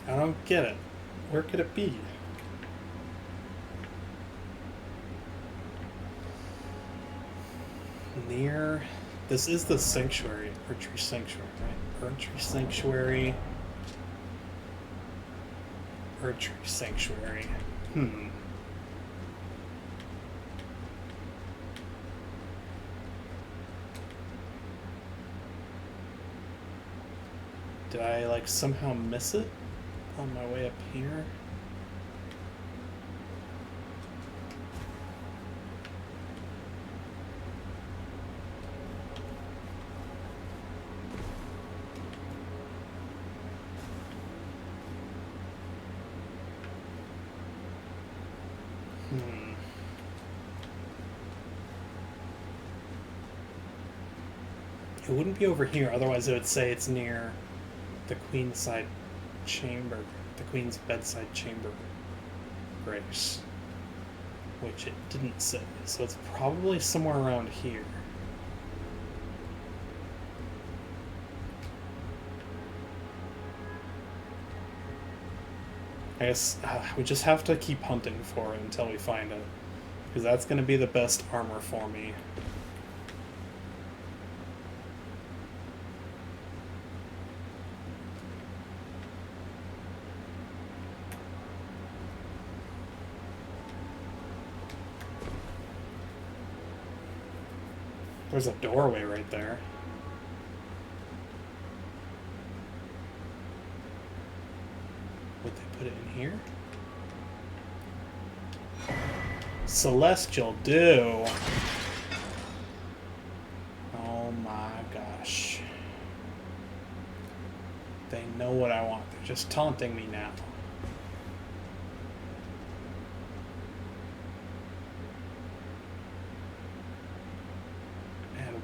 I don't get it. Where could it be? Near... This is the Sanctuary. Erdtree Sanctuary, right? Erdtree Sanctuary. Erdtree Sanctuary. Did I, like, somehow miss it on my way up here? It wouldn't be over here, otherwise it would say it's near the Queenside Chamber, the Queen's Bedside Chamber, Grace, which it didn't say, so it's probably somewhere around here. I guess we just have to keep hunting for it until we find it, because that's going to be the best armor for me. There's a doorway right there. Would they put it in here? Celestial Dew. Oh my gosh. They know what I want. They're just taunting me now.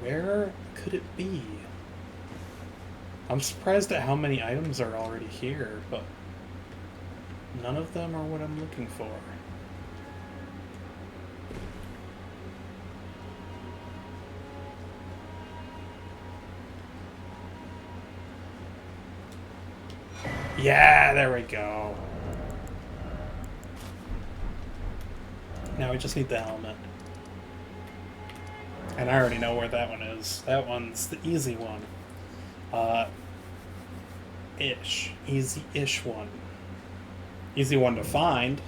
Where could it be? I'm surprised at how many items are already here, but none of them are what I'm looking for. Yeah, there we go. Now we just need the helmet. And I already know where that one is. That one's the easy one. Easy-ish one. Easy one to find.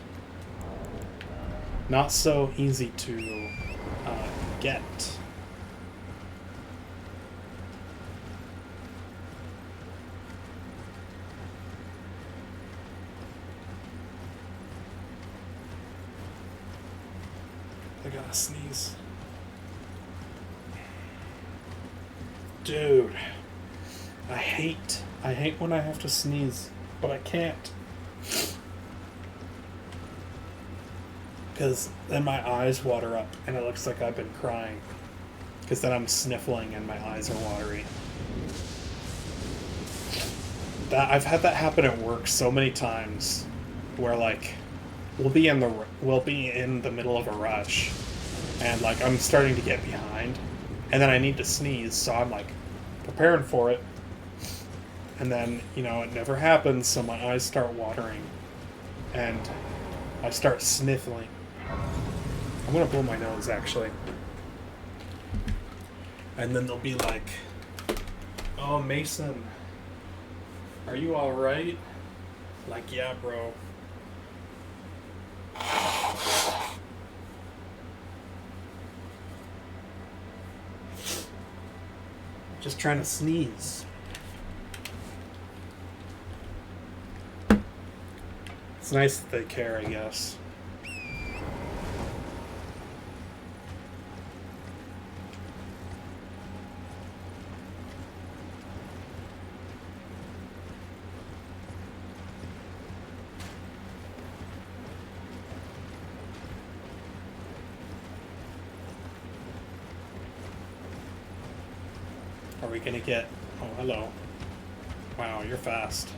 Not so easy to get. gotta sneeze. Dude, I hate when I have to sneeze, but I can't. Because then my eyes water up and it looks like I've been crying. Because then I'm sniffling and my eyes are watery. I've had that happen at work so many times, where like we'll be in the middle of a rush, and like I'm starting to get behind, and then I need to sneeze, so I'm like preparing for it, and then it never happens, so my eyes start watering, and I start sniffling. I'm gonna blow my nose actually, and then they'll be like, "Oh, Mason, are you alright?" Like, yeah, bro. Just trying to sneeze. It's nice that they care, I guess. Are we gonna get... Oh, hello. Wow, you're fast.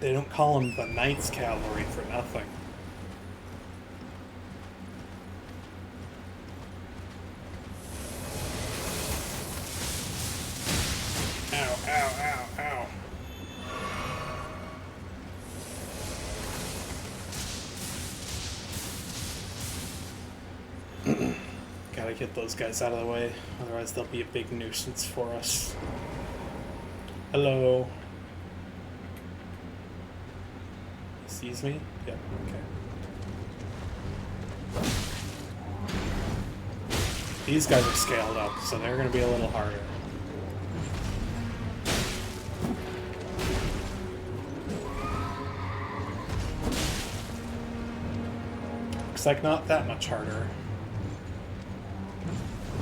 They don't call them the Knights Cavalry for nothing. Ow, ow, ow, ow. Gotta get those guys out of the way, otherwise they'll be a big nuisance for us. Hello. Sees me? Yep, okay. These guys are scaled up, so they're going to be a little harder. Looks like not that much harder.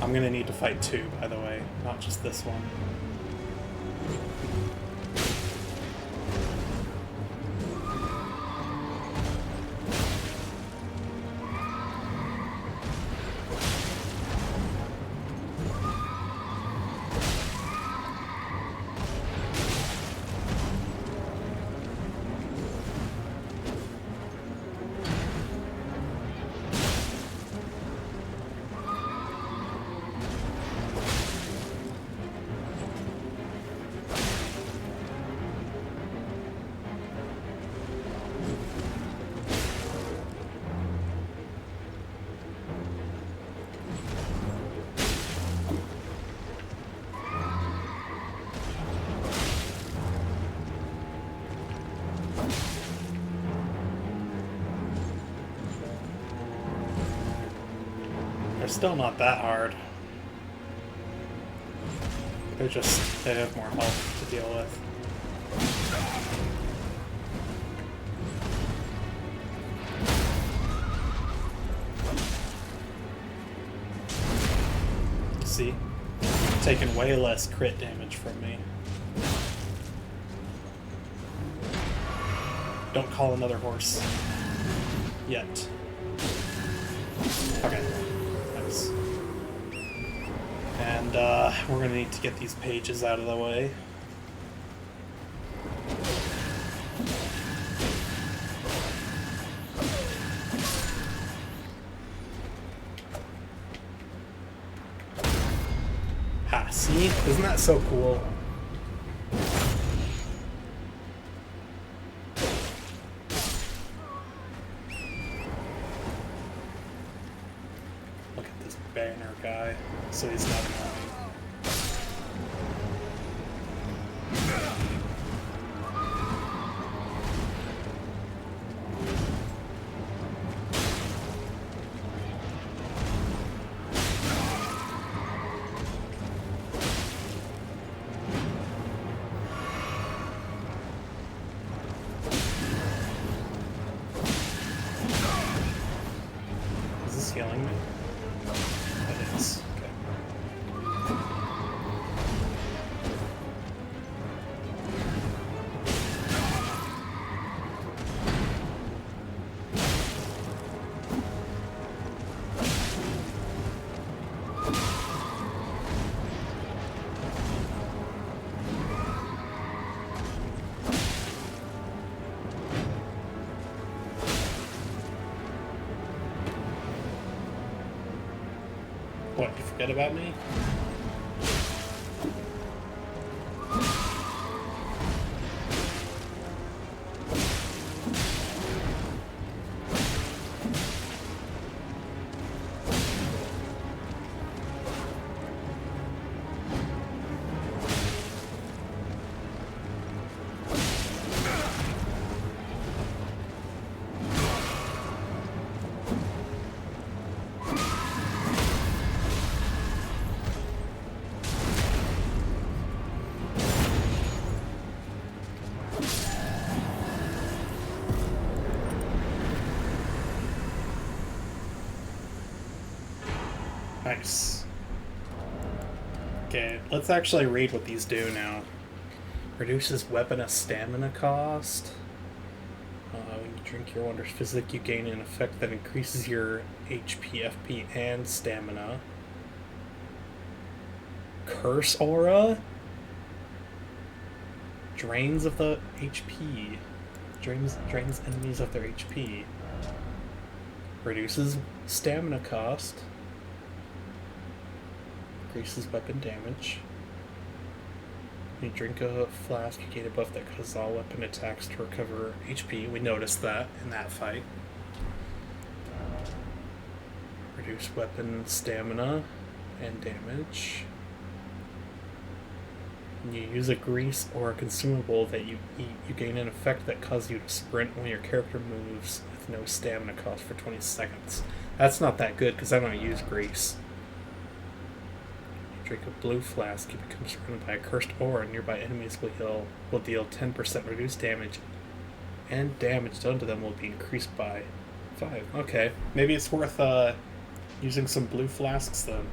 I'm going to need to fight two, by the way, not just this one. They're still not that hard. They have more health to deal with. See? Taking way less crit damage from me. Don't call another horse. Yet. Okay. Nice. And we're gonna need to get these pages out of the way. Ha, see? Isn't that so cool? What, you forget about me? Nice. Okay, let's actually read what these do now. Reduces weapon and stamina cost. When you drink your Wondrous Physic, you gain an effect that increases your HP, FP, and stamina. Curse Aura drains of the HP. Drains enemies of their HP. Reduces stamina cost. Increases weapon damage. When you drink a flask, you gain a buff that causes all weapon attacks to recover HP. We noticed that in that fight. Reduce weapon stamina and damage. When you use a grease or a consumable that you eat, you gain an effect that causes you to sprint when your character moves with no stamina cost for 20 seconds. That's not that good because I don't use grease. Drink a blue flask, you become surrounded by a cursed aura, and nearby enemies will deal 10% reduced damage, and damage done to them will be increased by 5. Okay, maybe it's worth using some blue flasks then.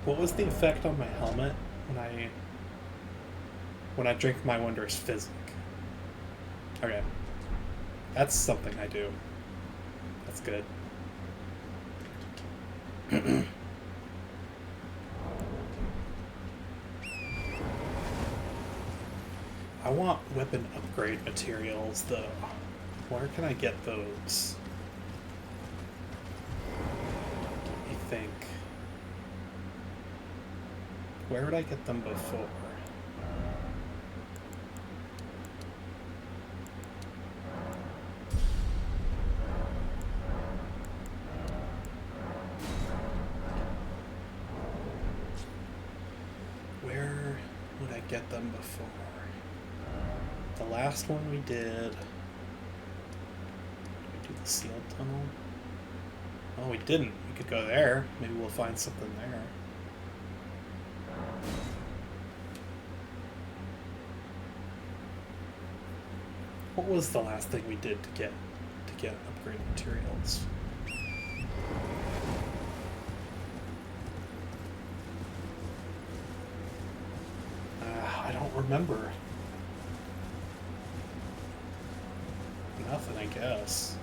What was the effect on my helmet when I drink my Wondrous Physic? Okay, that's something I do. That's good. I want weapon upgrade materials though. Where can I get those? I think. Where would I get them before? Get them before. The last one we did we do the sealed tunnel? Oh, we didn't. We could go there. Maybe we'll find something there. What was the last thing we did to get upgrade materials? I don't remember. Nothing, I guess.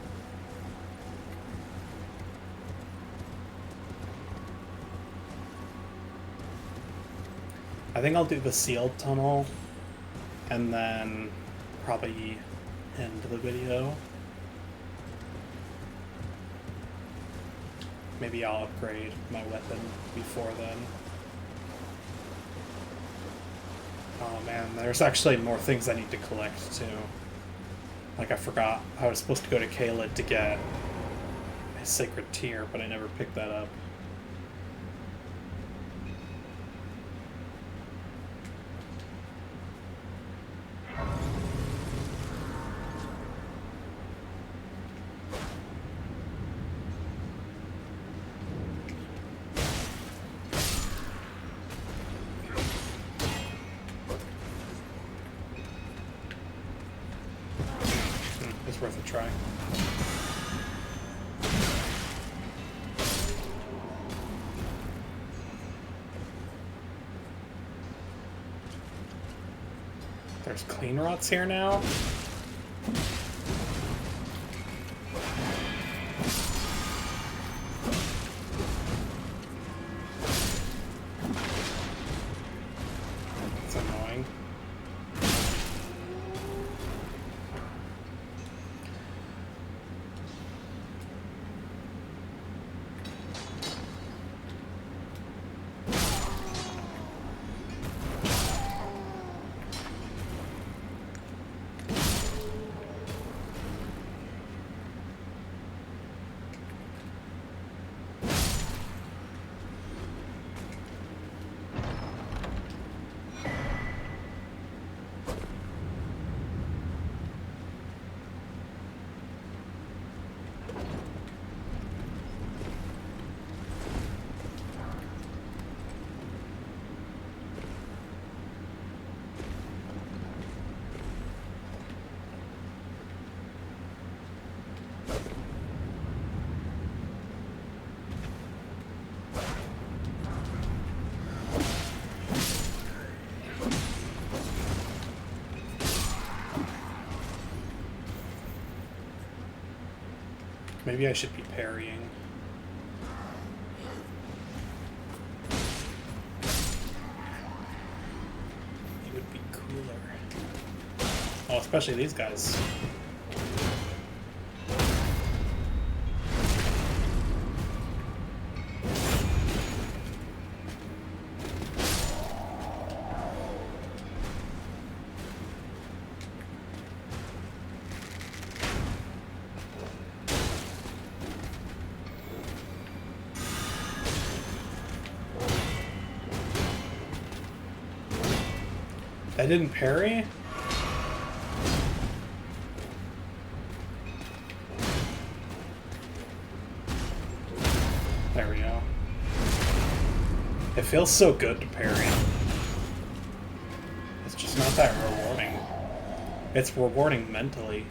I think I'll do the sealed tunnel and then probably end the video. Maybe I'll upgrade my weapon before then. Oh man, there's actually more things I need to collect too. Like I forgot I was supposed to go to Caelid to get a sacred tear, but I never picked that up. It's worth a try. There's clean rots here now? That's annoying. maybe I should be parrying. It would be cooler. Oh, especially these guys. I didn't parry? There we go. It feels so good to parry. It's just not that rewarding. It's rewarding mentally,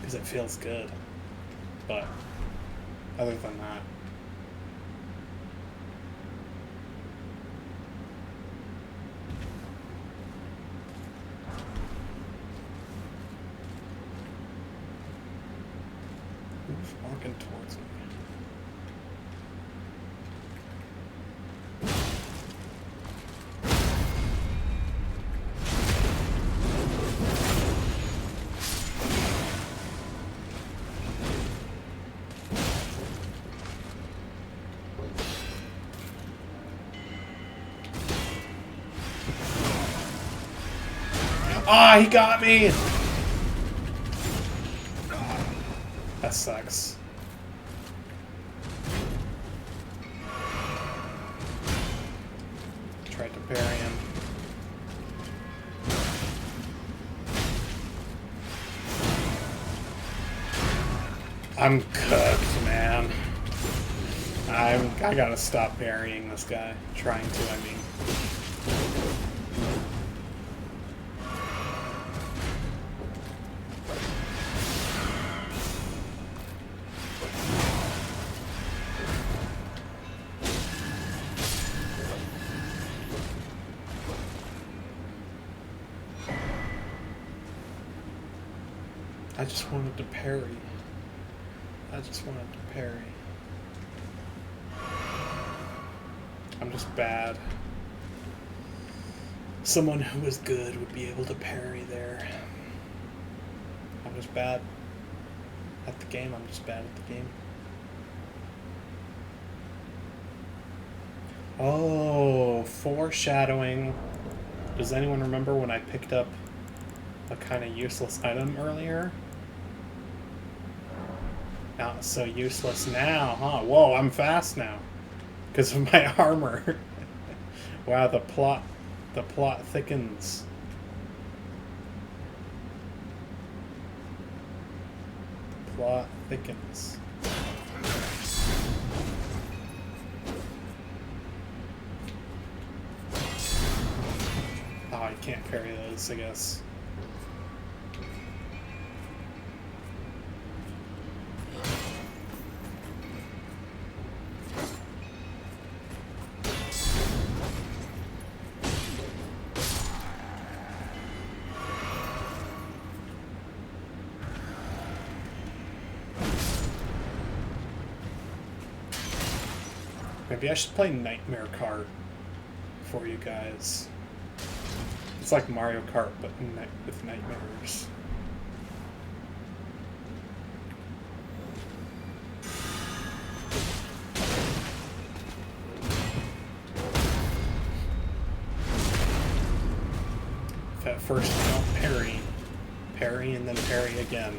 because it feels good. But, other than that... Who's walking towards me? Ah, he got me! That sucks. Tried to parry him. I'm cooked, man. I gotta stop parrying this guy. Trying to, I mean. I just wanted to parry. I just wanted to parry. I'm just bad. Someone who is good would be able to parry there. I'm just bad at the game. I'm just bad at the game. Oh, foreshadowing. Does anyone remember when I picked up a kind of useless item earlier? Not so useless now, huh? Whoa, I'm fast now. Because of my armor. Wow, the plot thickens. The plot thickens. Oh, I can't parry those, I guess. Maybe I should play Nightmare Kart for you guys. It's like Mario Kart, but with nightmares. If at first you don't parry, parry and then parry again.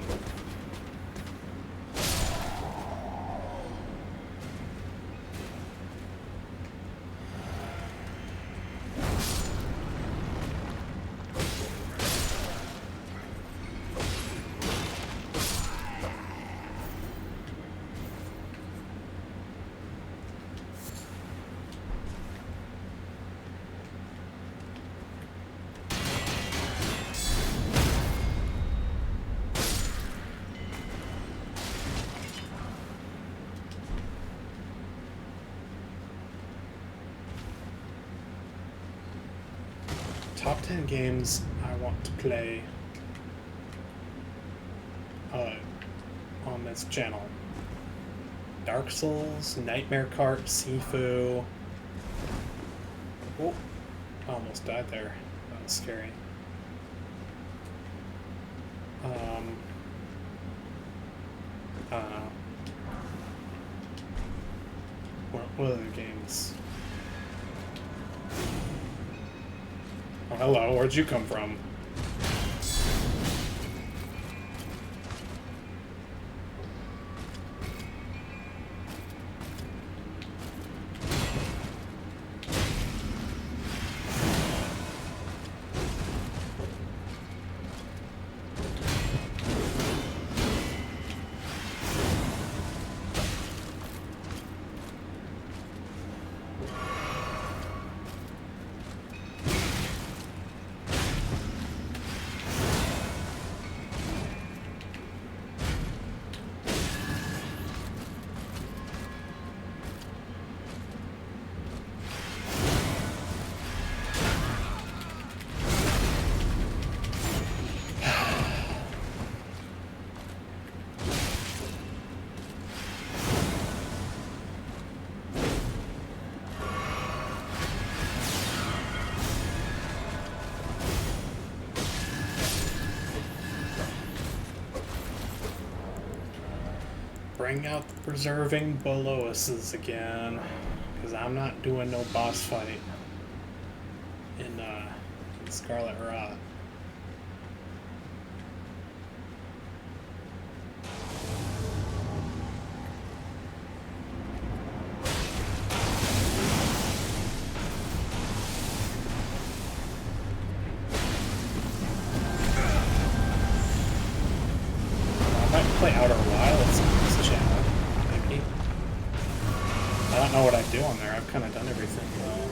Top 10 games I want to play on this channel. Dark Souls, Nightmare Cart, Sifu. Oh, almost died there. That was scary. I don't know. What other games? Oh, hello, where'd you come from? Bring out the preserving Boloases again, because I'm not doing no boss fight in Scarlet Rot. I might play Outer Wilds on this channel, maybe. I don't know what I do on there. I've kind of done everything though.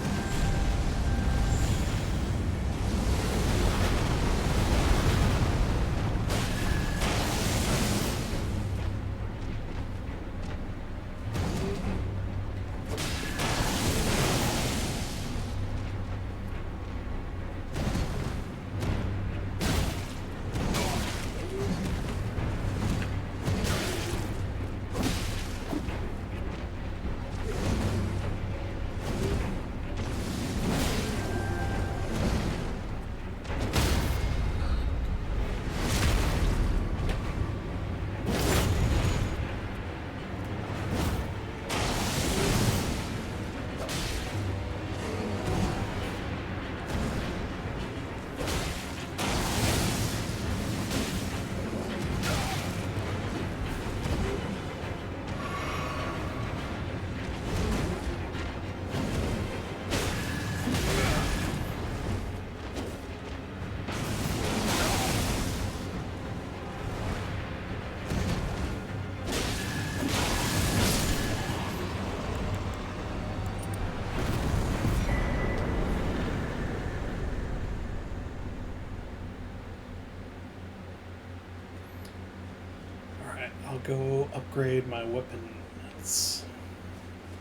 I'll go upgrade my weapons.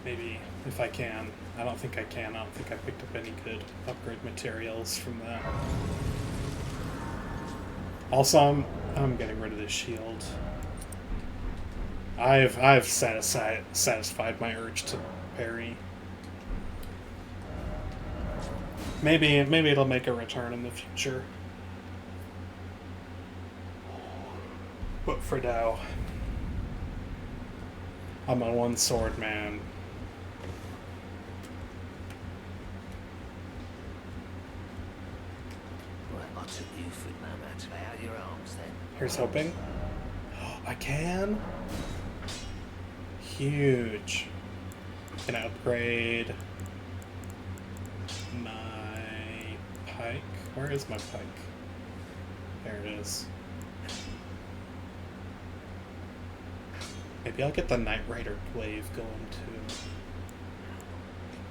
Maybe, if I can. I don't think I can. I don't think I picked up any good upgrade materials from that. Also, I'm getting rid of this shield. I've satisfied my urge to parry. Maybe it'll make a return in the future. But for now, I'm a one sword man. Well, I took you for no matter to lay out your arms then. Here's hoping. I can? Huge. Can I upgrade my pike? Where is my pike? There it is. Maybe I'll get the Knight Rider glaive going too.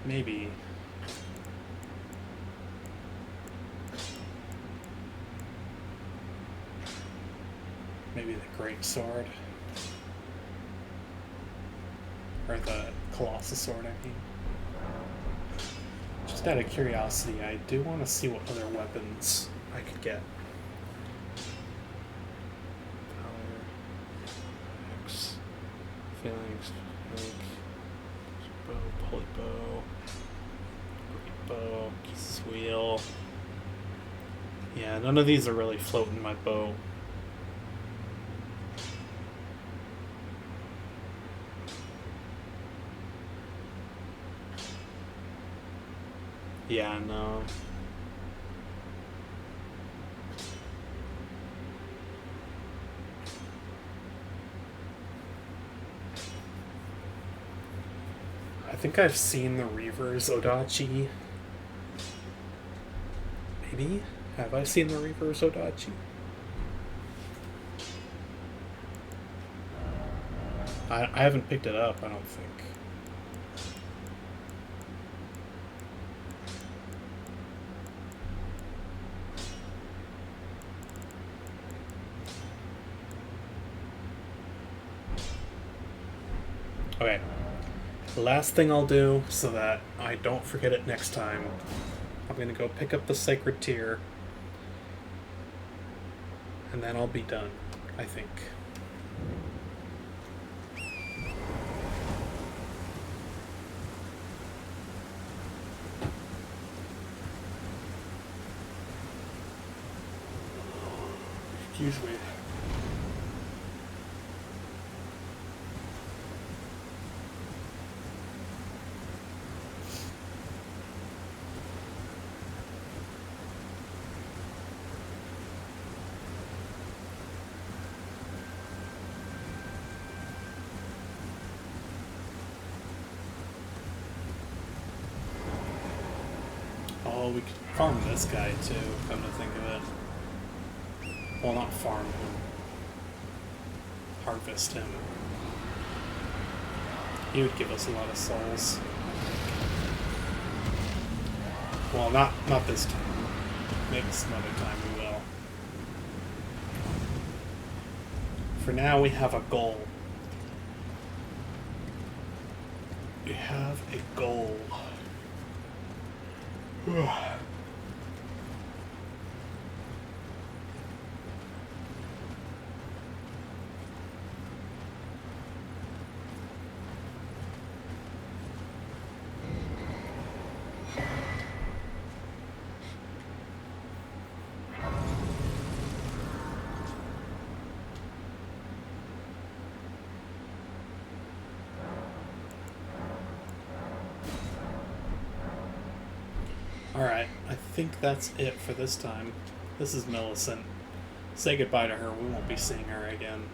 Maybe. Maybe the Great Sword. Or the Colossus Sword, I mean. Just out of curiosity, I do want to see what other weapons I could get. Power. X. Feelings. Yeah, none of these are really floating my boat. Yeah, no. I think I've seen the Reavers Odachi. Maybe? Have I seen the Reavers Odachi? I haven't picked it up, I don't think. Okay. The last thing I'll do so that I don't forget it next time, I'm gonna go pick up the Sacred Tear, and then I'll be done, I think. Excuse me. Oh, we could farm this guy too, come to think of it. Well, not farm him. Harvest him. He would give us a lot of souls. Well, not this time. Maybe some other time we will. For now, we have a goal. We have a goal. Alright, I think that's it for this time. This is Millicent. Say goodbye to her, we won't be seeing her again.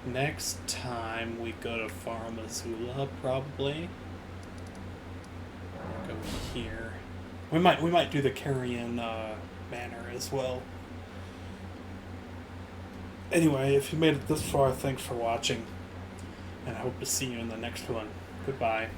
Next time we go to Farum Azula, probably. Go here. We might do the Carrion Manor as well. Anyway, if you made it this far, thanks for watching. And I hope to see you in the next one. Goodbye.